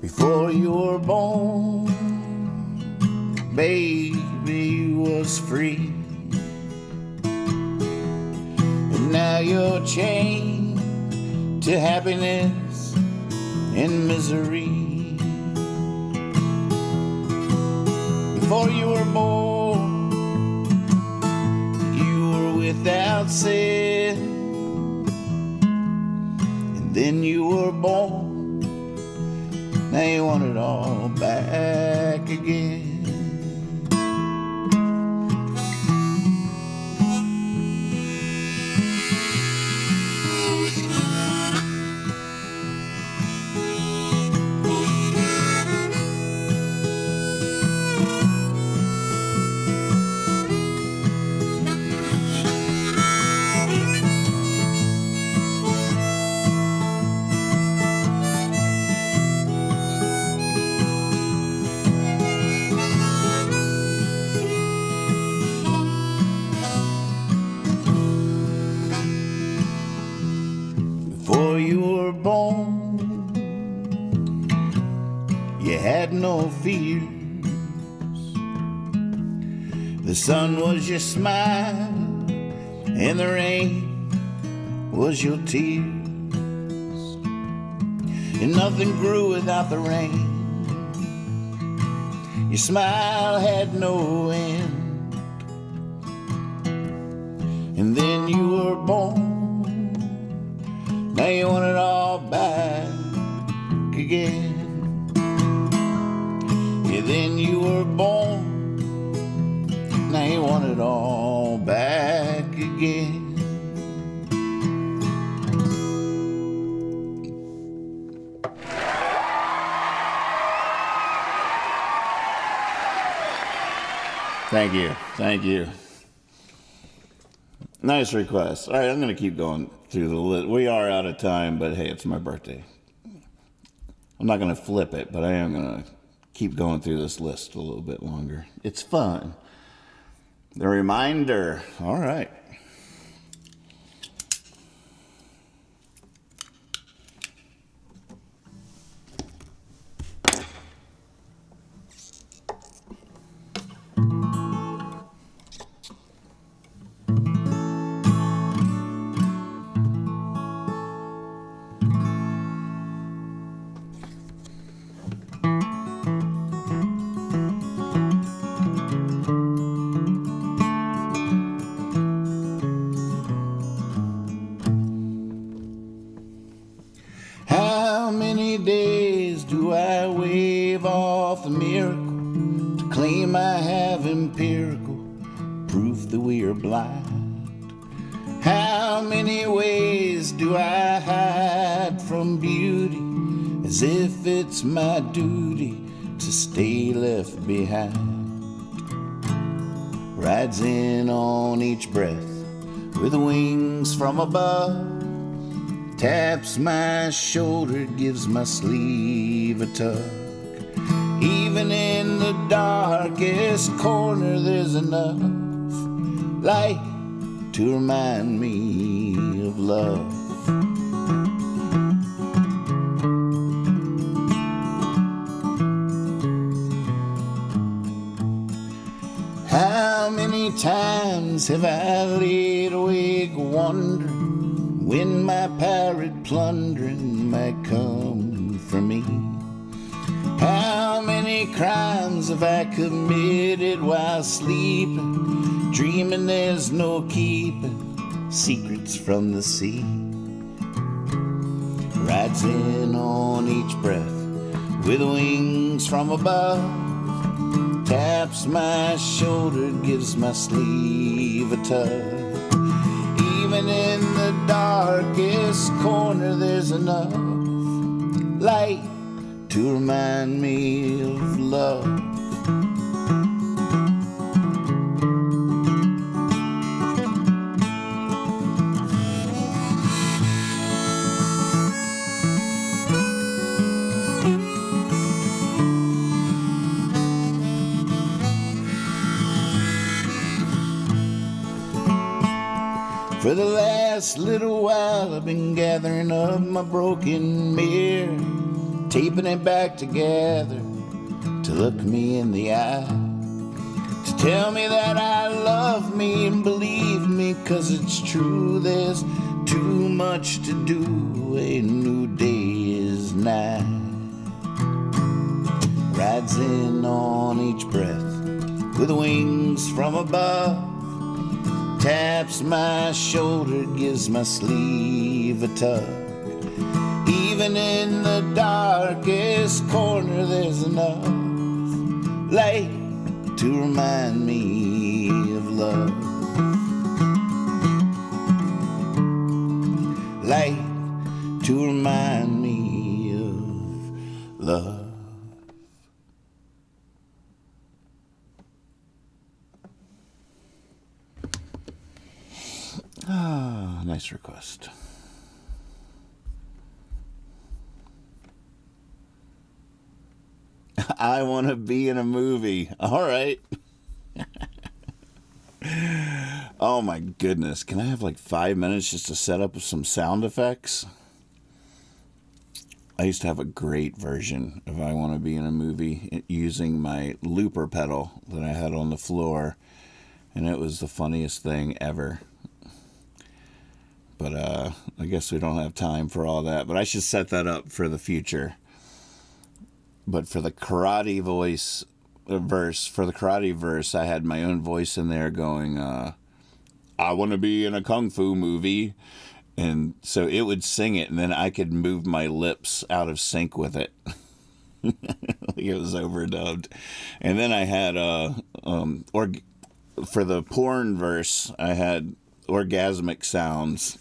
Speaker 2: Before you were born, baby was free, and now you're chained to happiness and misery. Before you were born, you were without sin, and then you were born. Now you want it all back again. Before you were born, you had no fears. The sun was your smile, and the rain was your tears. And nothing grew without the rain. Your smile had no end. And then you were born. Now you want it all back again. Yeah, then you were born. Now you want it all back again. Thank you. Thank you. Nice request. All right, I'm going to keep going through the list. We are out of time, but hey, it's my birthday. I'm not going to flip it, but I am going to keep going through this list a little bit longer. It's fun. The reminder. All right. How many days do I wave off the miracle to claim I have empirical proof that we are blind? How many ways do I hide from beauty as if it's my duty to stay left behind? Rides in on each breath with wings from above, taps my shoulder, gives my sleeve a tug. Even in the darkest corner there's enough light to remind me of love. How many times have I laid awake wondering when my pirate plundering might come for me? How many crimes have I committed while sleeping, dreaming there's no keeping secrets from the sea? Rides in on each breath with wings from above, taps my shoulder, gives my sleeve a tug. Even in the darkest corner there's enough light to remind me of love. For the last little while I've been gathering up my broken mirror, taping it back together to look me in the eye, to tell me that I love me and believe me, 'cause it's true, there's too much to do, a new day is nigh. Rides in on each breath with wings from above, taps my shoulder, gives my sleeve a tug. Even in the darkest corner there's enough light to remind me of love. Light to remind me of love. Ah, nice request. I want to be in a movie. All right. Oh my goodness. Can I have like 5 minutes just to set up some sound effects? I used to have a great version of I Want to Be in a Movie using my looper pedal that I had on the floor, and it was the funniest thing ever. But I guess we don't have time for all that. But I should set that up for the future. But for the karate verse, I had my own voice in there going, I want to be in a kung fu movie. And so it would sing it, and then I could move my lips out of sync with it. Like it was overdubbed. And then I had, for the porn verse, I had orgasmic sounds.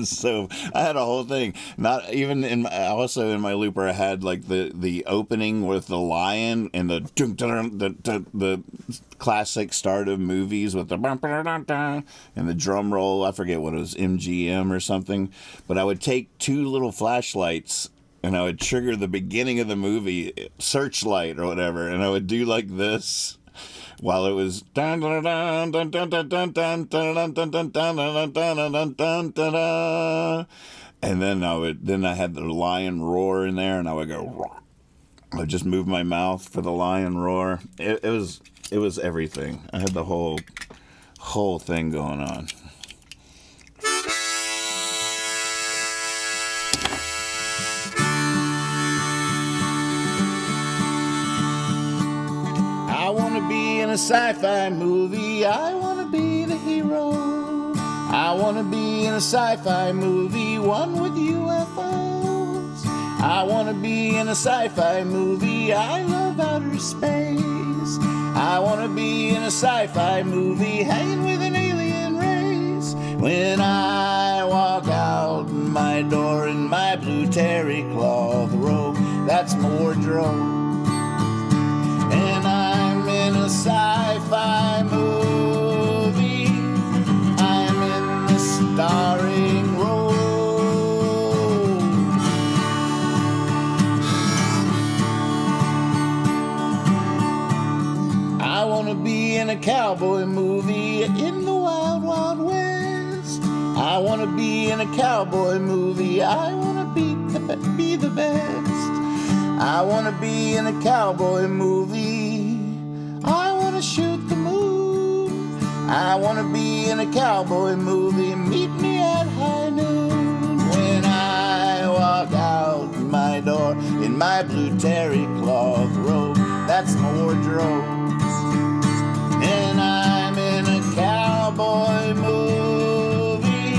Speaker 2: So I had a whole thing. Not even also in my looper, I had like the opening with the lion and the classic start of movies with the and the drum roll. I forget what it was, MGM or something. But I would take two little flashlights and I would trigger the beginning of the movie, Searchlight or whatever, and I would do like this while it was and then I had the lion roar in there, and I would go, I would just move my mouth for the lion roar. It was everything. I had the whole thing going on. I want to be in a sci-fi movie. I want to be the hero. I I want to be in a sci-fi movie, one with UFOs. I want to be in a sci-fi movie, I love outer space. I want to be in a sci-fi movie, hanging with an alien race. When I walk out my door in my blue terry cloth robe, that's my wardrobe. And I'm in a sci-fi movie, I'm in the starring role. I want to be in a cowboy movie in the wild, wild west. I want to be in a cowboy movie, I want to be the best. I want to be in a cowboy movie, I want to shoot the moon. I want to be in a cowboy movie, meet me at high noon. When I walk out my door in my blue terry cloth robe, that's my wardrobe. And I'm in a cowboy movie,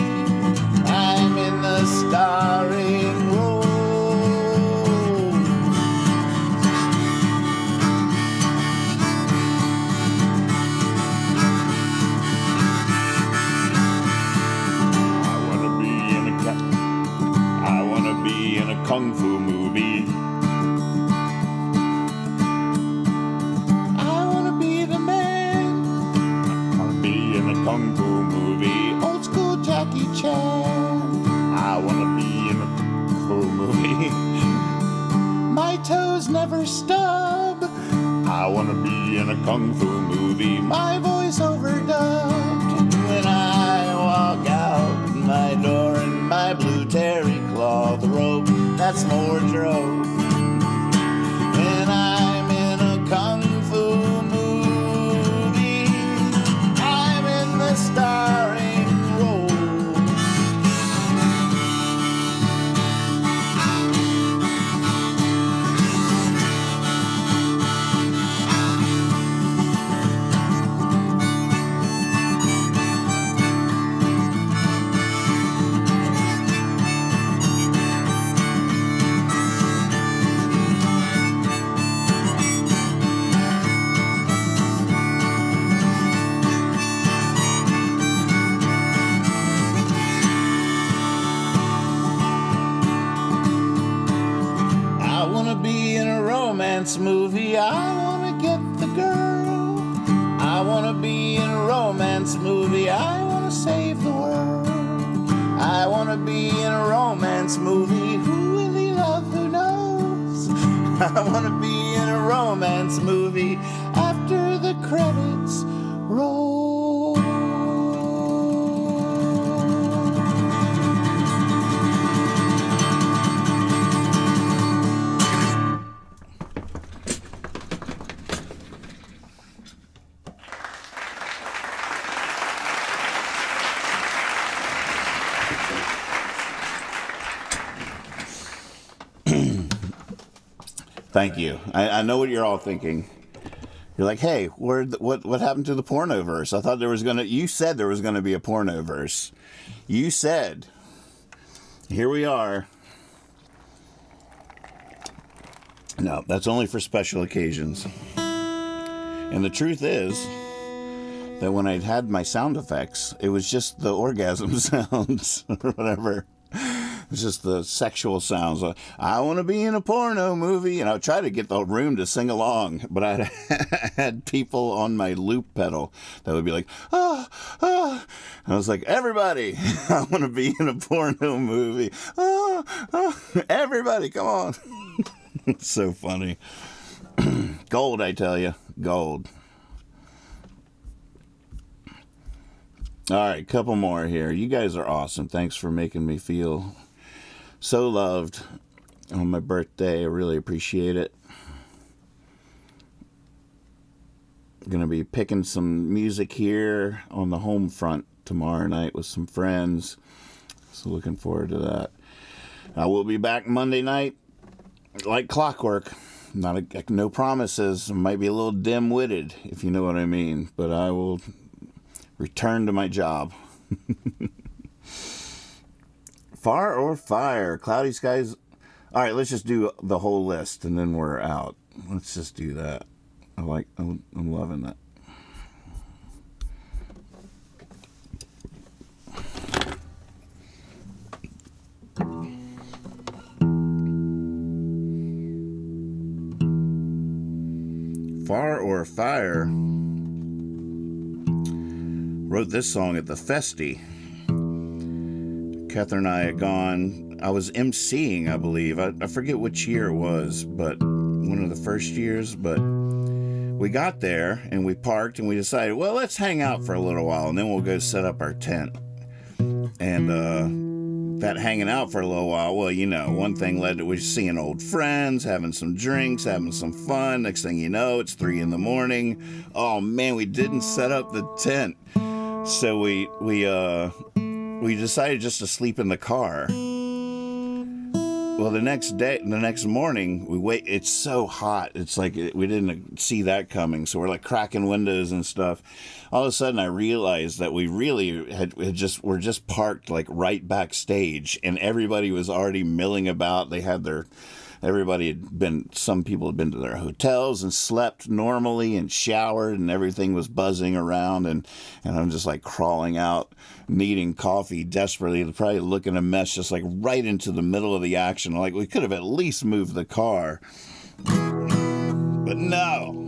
Speaker 2: I'm in the starring role. I want to be in a kung fu movie. I want to be the man. I want to be in a kung fu movie, old school Jackie Chan. I want to be in a kung fu movie. My toes never stub. I want to be in a kung fu movie, my voice overdubbed. When I walk out my door in my blue terry cloth robe, that's my wardrobe. And I'm in a kung fu movie, I'm in the starring role. I want to be in a romance movie, I want to get the girl. I want to be in a romance movie, I want to save the world. I want to be in a romance movie, who will he love, who knows? I want to be in a romance movie after the credits roll. Thank you. I know what you're all thinking. You're like, hey, what happened to the porno verse? I thought you said there was gonna be a porno verse. You said, here we are. No, that's only for special occasions. And the truth is that when I had my sound effects, it was just the orgasm sounds or whatever. It's just the sexual sounds. I want to be in a porno movie. And I would try to get the room to sing along. But I had people on my loop pedal that would be like, oh, oh. And I was like, everybody, I want to be in a porno movie. Oh, oh, everybody, come on. It's so funny. Gold, I tell you. Gold. All right, couple more here. You guys are awesome. Thanks for making me feel so loved on my birthday. I really appreciate it. I'm going to be picking some music here on the home front tomorrow night with some friends. So looking forward to that. I will be back Monday night like clockwork. No promises. I might be a little dim-witted, if you know what I mean. But I will return to my job. Far or fire? Cloudy skies. All right, let's just do the whole list and then we're out. Let's just do that. I'm loving that. Far or Fire wrote this song at the Festi. Catherine and I had gone. I was emceeing, I believe. I forget which year it was, but one of the first years. But we got there and we parked and we decided, well, let's hang out for a little while and then we'll go set up our tent. And that hanging out for a little while, well, you know, one thing led to we seeing old friends, having some drinks, having some fun. Next thing you know, it's 3 a.m. Oh man, we didn't set up the tent, so we decided just to sleep in the car. Well, the next morning, we wait. It's so hot. It's like we didn't see that coming. So we're like cracking windows and stuff. All of a sudden, I realized that we really were just parked like right backstage, and everybody was already milling about. Some people had been to their hotels and slept normally and showered, and everything was buzzing around, and I'm just like crawling out, needing coffee desperately, probably looking a mess, just like right into the middle of the action. Like we could have at least moved the car, but no.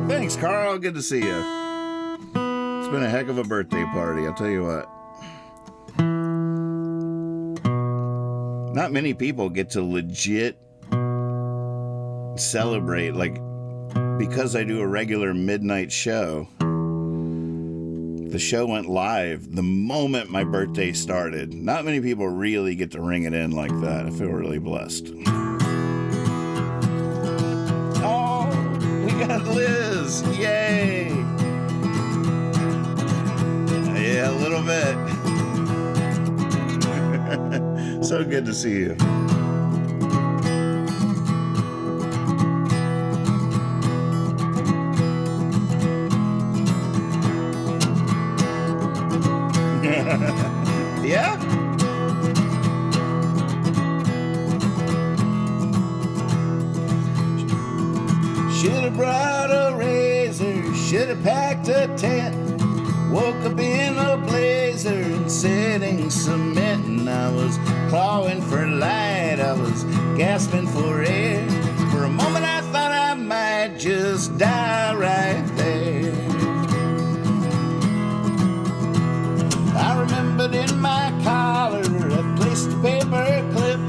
Speaker 2: Thanks, Carl. Good to see you. It's been a heck of a birthday party, I'll tell you what. Not many people get to legit celebrate, like, because I do a regular midnight show. The show went live the moment my birthday started. Not many people really get to ring it in like that. I feel really blessed. Oh, we got Liz. Yay. Yeah, a little bit. So good to see you. Yeah? Should have brought a razor, should have packed a tent. Woke up in a blazer and setting cement, and I was clawing for light, I was gasping for air. For a moment I thought I might just die right there. I remembered in my collar I placed a paper clip.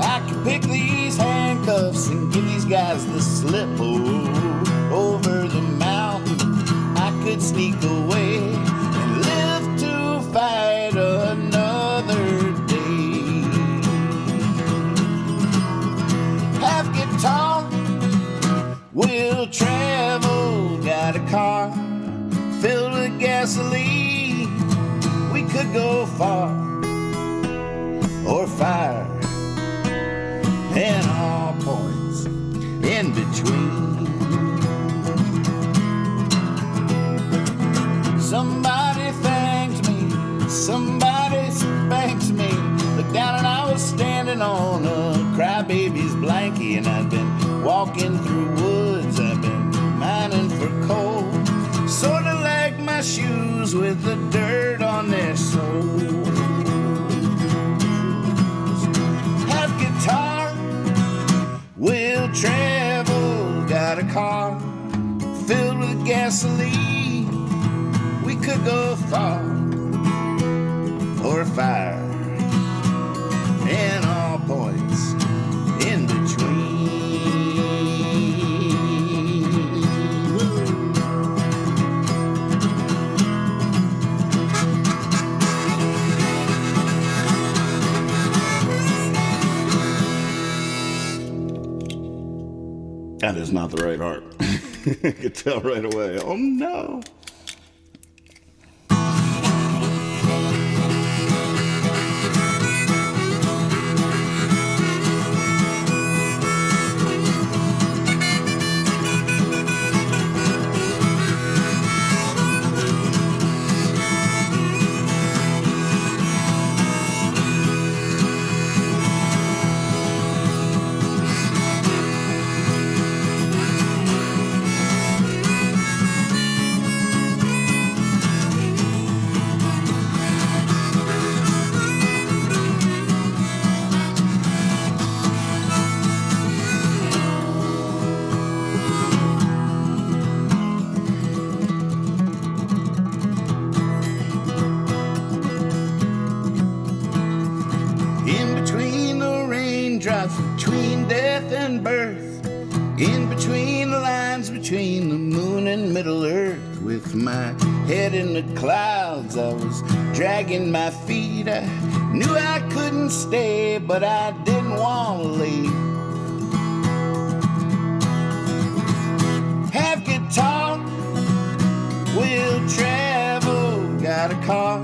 Speaker 2: I could pick these handcuffs and give these guys the slip. Oh, over the mountain I could sneak away and live to fight another day. Have guitar, we'll travel. Got a car filled with gasoline. We could go far or fire, and all points in between. Somebody thanked me, somebody spanked me. Looked down and I was standing on a crybaby's blankie, and I'd been walking through woods, I've been mining for coal. Sorta like my shoes with the dirt on their soles. Have guitar, we'll travel. Got a car filled with gasoline. We could go far or fire, and all points in between. That is not the right art. I could tell right away. Oh no. between death and birth, in between the lines between the moon and Middle Earth. With my head in the clouds, I was dragging my feet. I knew I couldn't stay, but I didn't want to leave. Have guitar, we'll travel. Got a car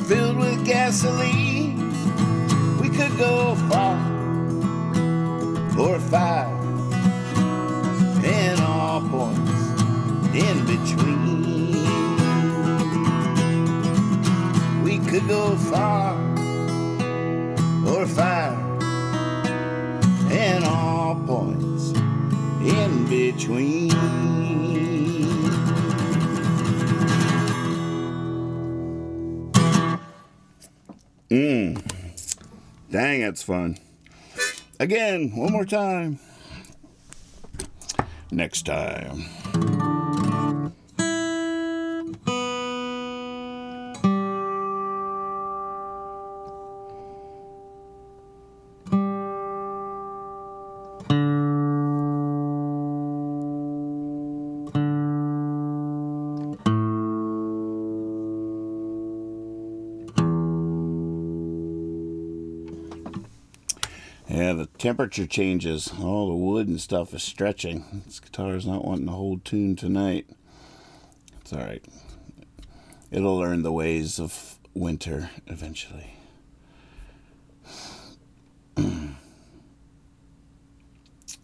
Speaker 2: filled with gasoline. We could go far or far, and all points in between. We could go far or far, and all points in between. Dang, that's fun. Again, one more time. Next time. Yeah, the temperature changes. All the wood and stuff is stretching. This guitar is not wanting to hold tune tonight. It's all right. It'll learn the ways of winter eventually.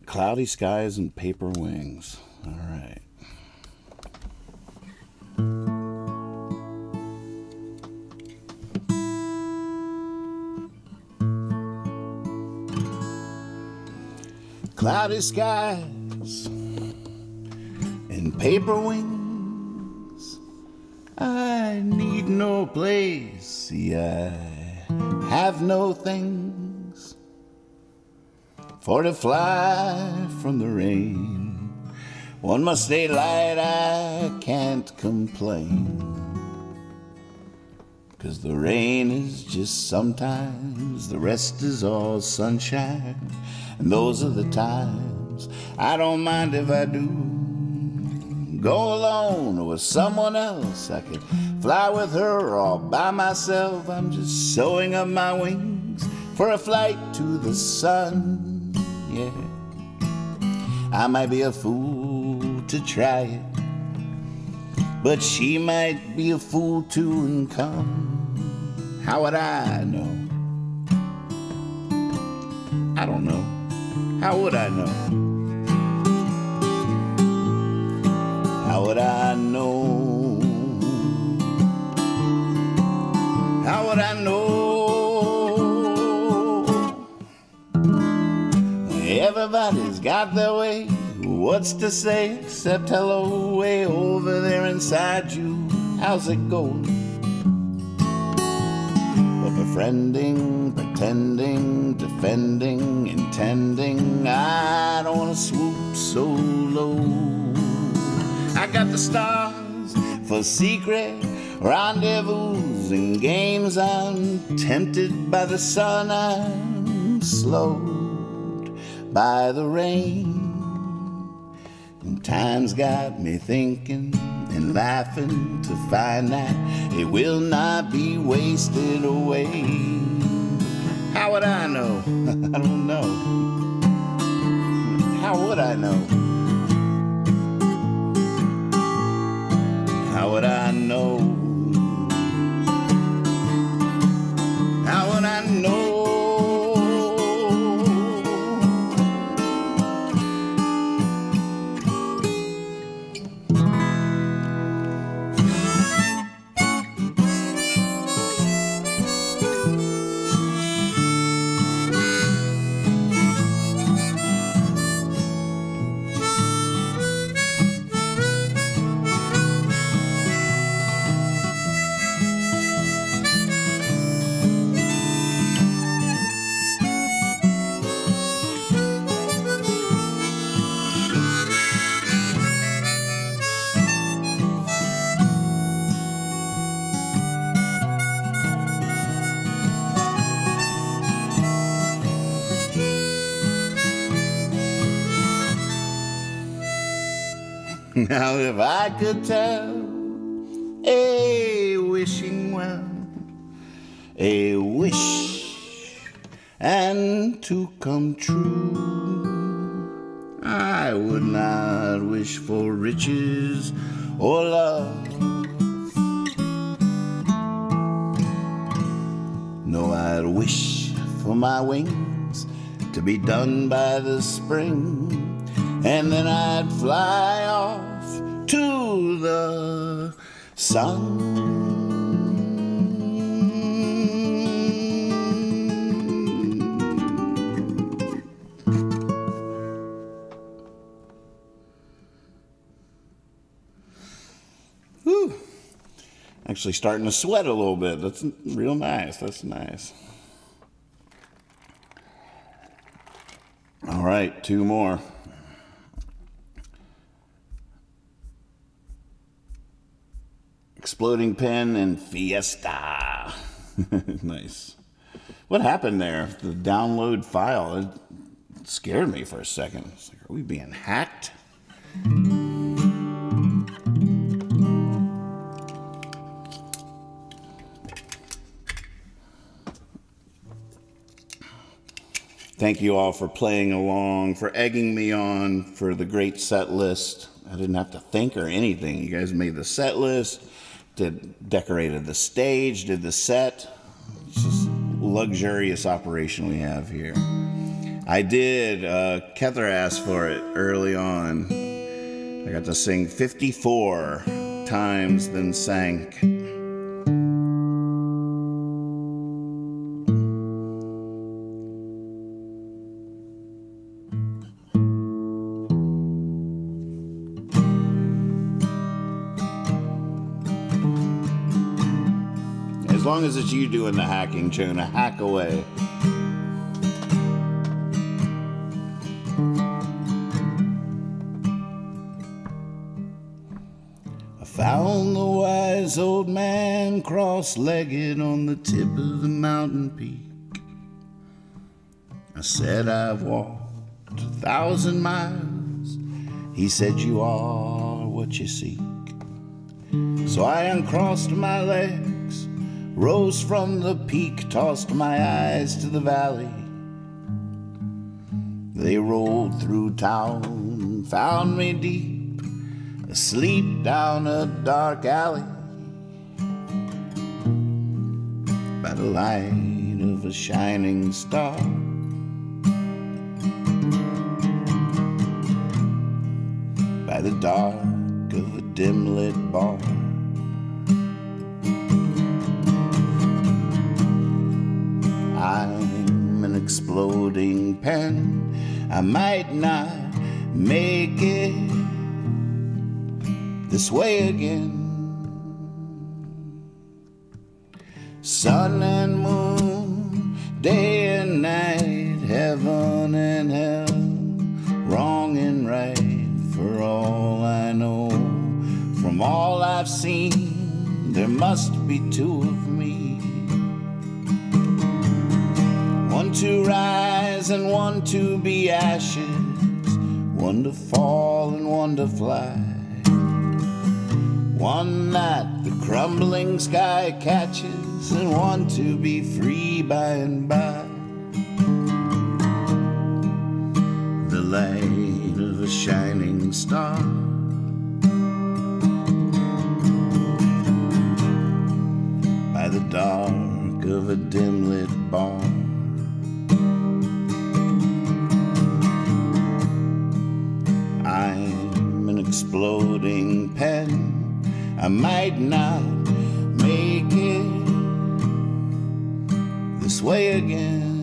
Speaker 2: Cloudy skies and paper wings. All right. Cloudy skies and paper wings. I need no place, see, I have no things for to fly from the rain. One must stay light, I can't complain, 'cause the rain is just sometimes, the rest is all sunshine. And those are the times I don't mind if I do go alone or with someone else. I could fly with her or all by myself. I'm just sewing up my wings for a flight to the sun. Yeah, I might be a fool to try it, but she might be a fool too and come. How would I know? I don't know. How would I know? How would I know? How would I know? Everybody's got their way. What's to say except hello way over there inside you? How's it going? Befriending, pretending, defending, intending. I don't want to swoop so low. I got the stars for secret rendezvous and games. I'm tempted by the sun. I'm slowed by the rain. And time's got me thinking and laughing to find that it will not be wasted away. How would I know? I don't know. How would I know? How would I know? How would I know? Now if I could tell a wishing well, a wish and to come true, I would not wish for riches or love. No, I'd wish for my wings to be done by the spring, and then I'd fly off to the sun. Whew. Actually starting to sweat a little bit. That's real nice. That's nice. All right, two more. Exploding Pen and Fiesta. Nice. What happened there? The download file, it scared me for a second. It's like, are we being hacked? Thank you all for playing along, for egging me on for the great set list. I didn't have to think or anything. You guys made the set list, decorated the stage, did the set. It's just a luxurious operation we have here. I did. Kether asked for it early on. I got to sing 54 times, then sank. As long as it's you doing the hacking, Jonah, hack away. I found the wise old man cross-legged on the tip of the mountain peak. I said, I've walked 1,000 miles. He said, you are what you seek. So I uncrossed my legs, rose from the peak, tossed my eyes to the valley. They rolled through town, found me deep, asleep down a dark alley, by the light of a shining star. By the dark of a dim-lit bar. I'm an exploding pen. I might not make it this way again. Sun and moon, day and night, heaven and hell, wrong and right, for all I know. From all I've seen, there must be two of me. One to rise and one to be ashes, one to fall and one to fly, one that the crumbling sky catches, and one to be free by and by. The light of a shining star, by the dark of a dim-lit bar. I'm an exploding pen. I might not make it this way again.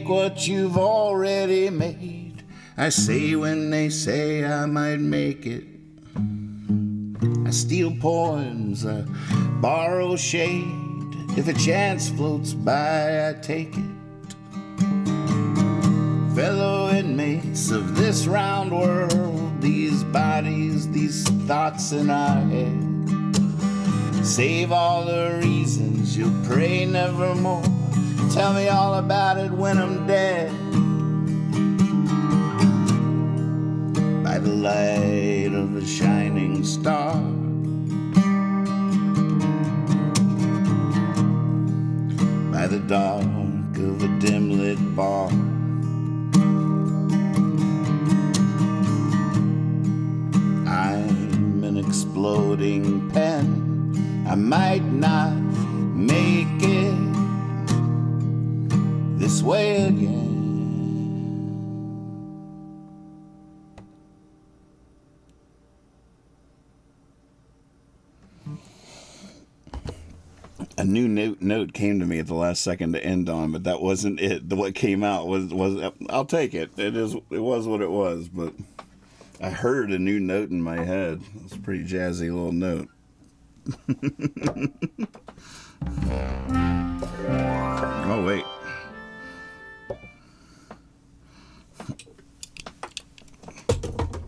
Speaker 2: take what you've already made. I say when they say I might make it. I steal poems, I borrow shade. If a chance floats by, I take it. Fellow inmates of this round world, these bodies, these thoughts in our head. Save all the reasons you'll pray nevermore. Tell me all about it when I'm dead. By the light of a shining star, by the dark of a dim-lit bar. I'm an exploding pen. I might not make it this way again. A new note came to me at the last second to end on, but that wasn't it. What came out was I'll take it. It was what it was, but I heard a new note in my head. It's a pretty jazzy little note. Oh, wait.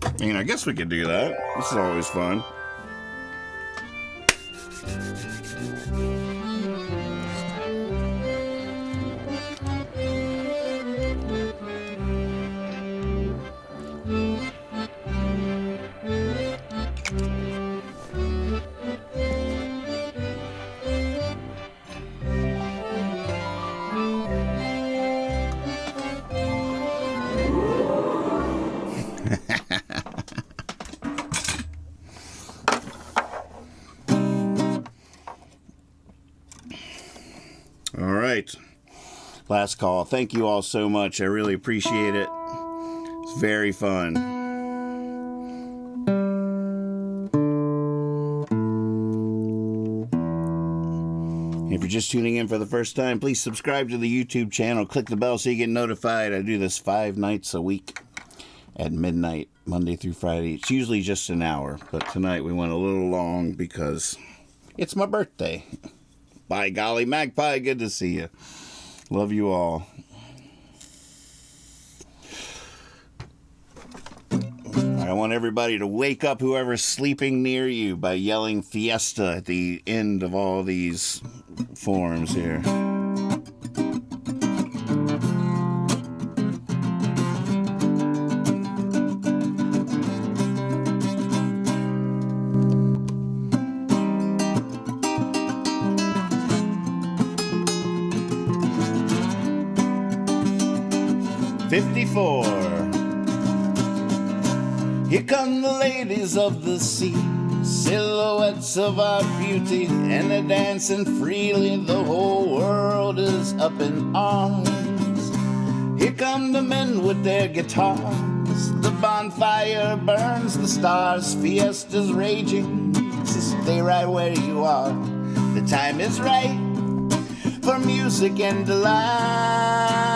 Speaker 2: I mean, I guess we could do that. This is always fun. All right. Last call. Thank you all so much. I really appreciate it. It's very fun. If you're just tuning in for the first time, please subscribe to the YouTube channel. Click the bell so you get notified. I do this 5 nights a week at midnight, Monday through Friday. It's usually just an hour, but tonight we went a little long because it's my birthday. By golly, Magpie, good to see you. Love you all. I want everybody to wake up whoever's sleeping near you by yelling Fiesta at the end of all these forms here. '54. Here come the ladies of the sea, silhouettes of our beauty, and they're dancing freely. The whole world is up in arms. Here come the men with their guitars. The bonfire burns the stars. Fiesta's raging, so stay right where you are. The time is right for music and delight.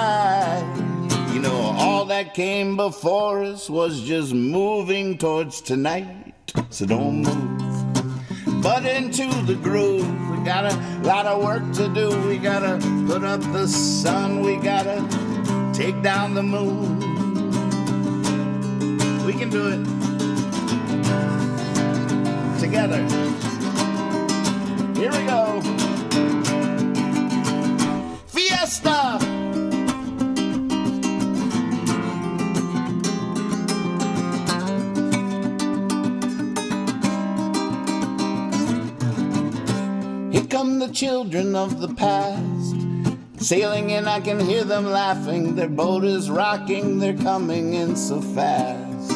Speaker 2: You know, all that came before us was just moving towards tonight. So don't move, but into the groove. We got a lot of work to do. We gotta put up the sun. We gotta take down the moon. We can do it together. Here we go. Fiesta! Come the children of the past, sailing in, I can hear them laughing. Their boat is rocking, they're coming in so fast.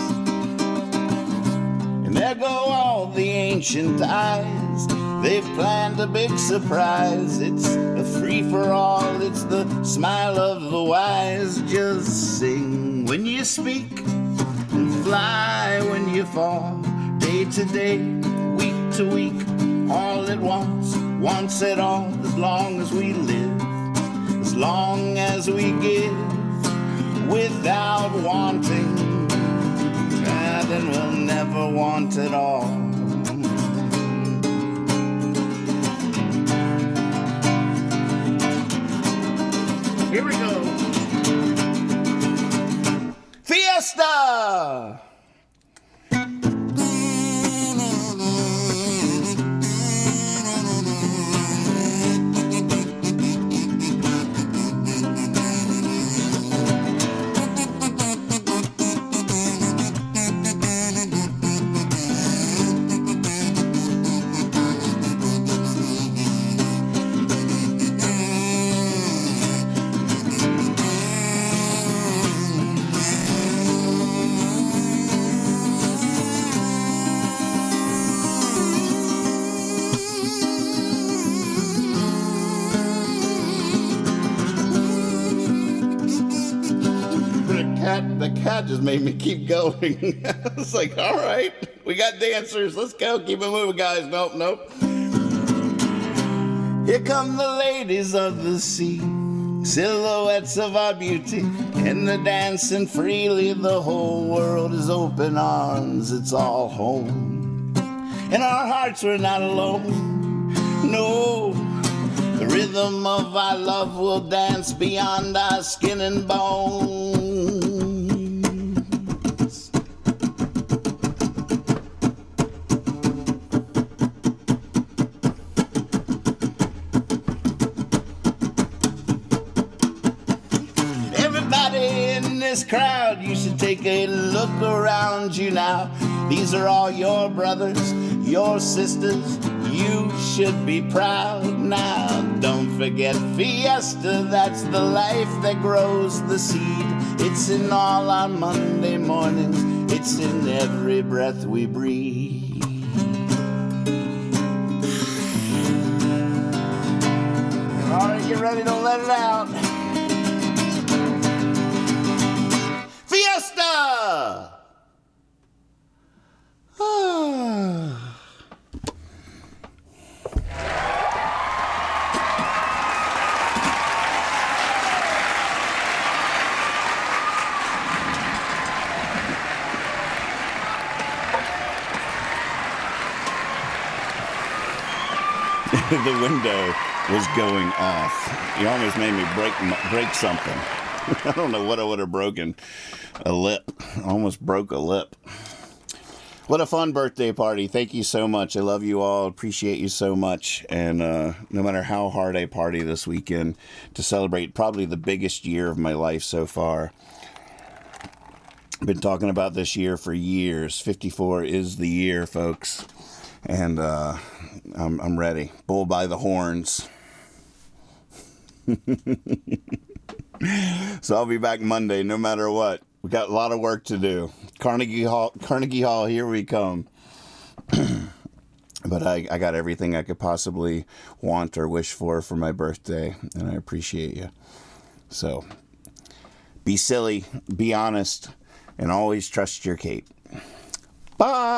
Speaker 2: And there go all the ancient eyes, they've planned a big surprise. It's a free-for-all, it's the smile of the wise. Just sing when you speak and fly when you fall. Day to day, week to week, all at once it all, as long as we live, as as long as we give without wanting, then we'll never want it all. Here we go. Fiesta! The cat just made me keep going. I was like, all right, we got dancers. Let's go. Keep it moving, guys. Nope. Here come the ladies of the sea, silhouettes of our beauty, and they're dancing freely. The whole world is open arms. It's all home. In our hearts, we're not alone. No. The rhythm of our love will dance beyond our skin and bones. This crowd, you should take a look around you now. These are all your brothers, your sisters. You should be proud now. Don't forget Fiesta, that's the life that grows the seed. It's in all our Monday mornings. It's in every breath we breathe. All right, get ready to let it out. Fiesta! The window was going off. You almost made me break something. I don't know what I would have broken. A lip. Almost broke a lip. What a fun birthday party. Thank you so much. I love you all. Appreciate you so much. And no matter how hard I party this weekend to celebrate probably the biggest year of my life so far. I've been talking about this year for years. 54 is the year, folks. And I'm ready. Bull by the horns. So I'll be back Monday no matter what. We got a lot of work to do. Carnegie Hall, here we come. But I got everything I could possibly want or wish for my birthday, and I appreciate you. So be silly, be honest, and always trust your Kate. Bye.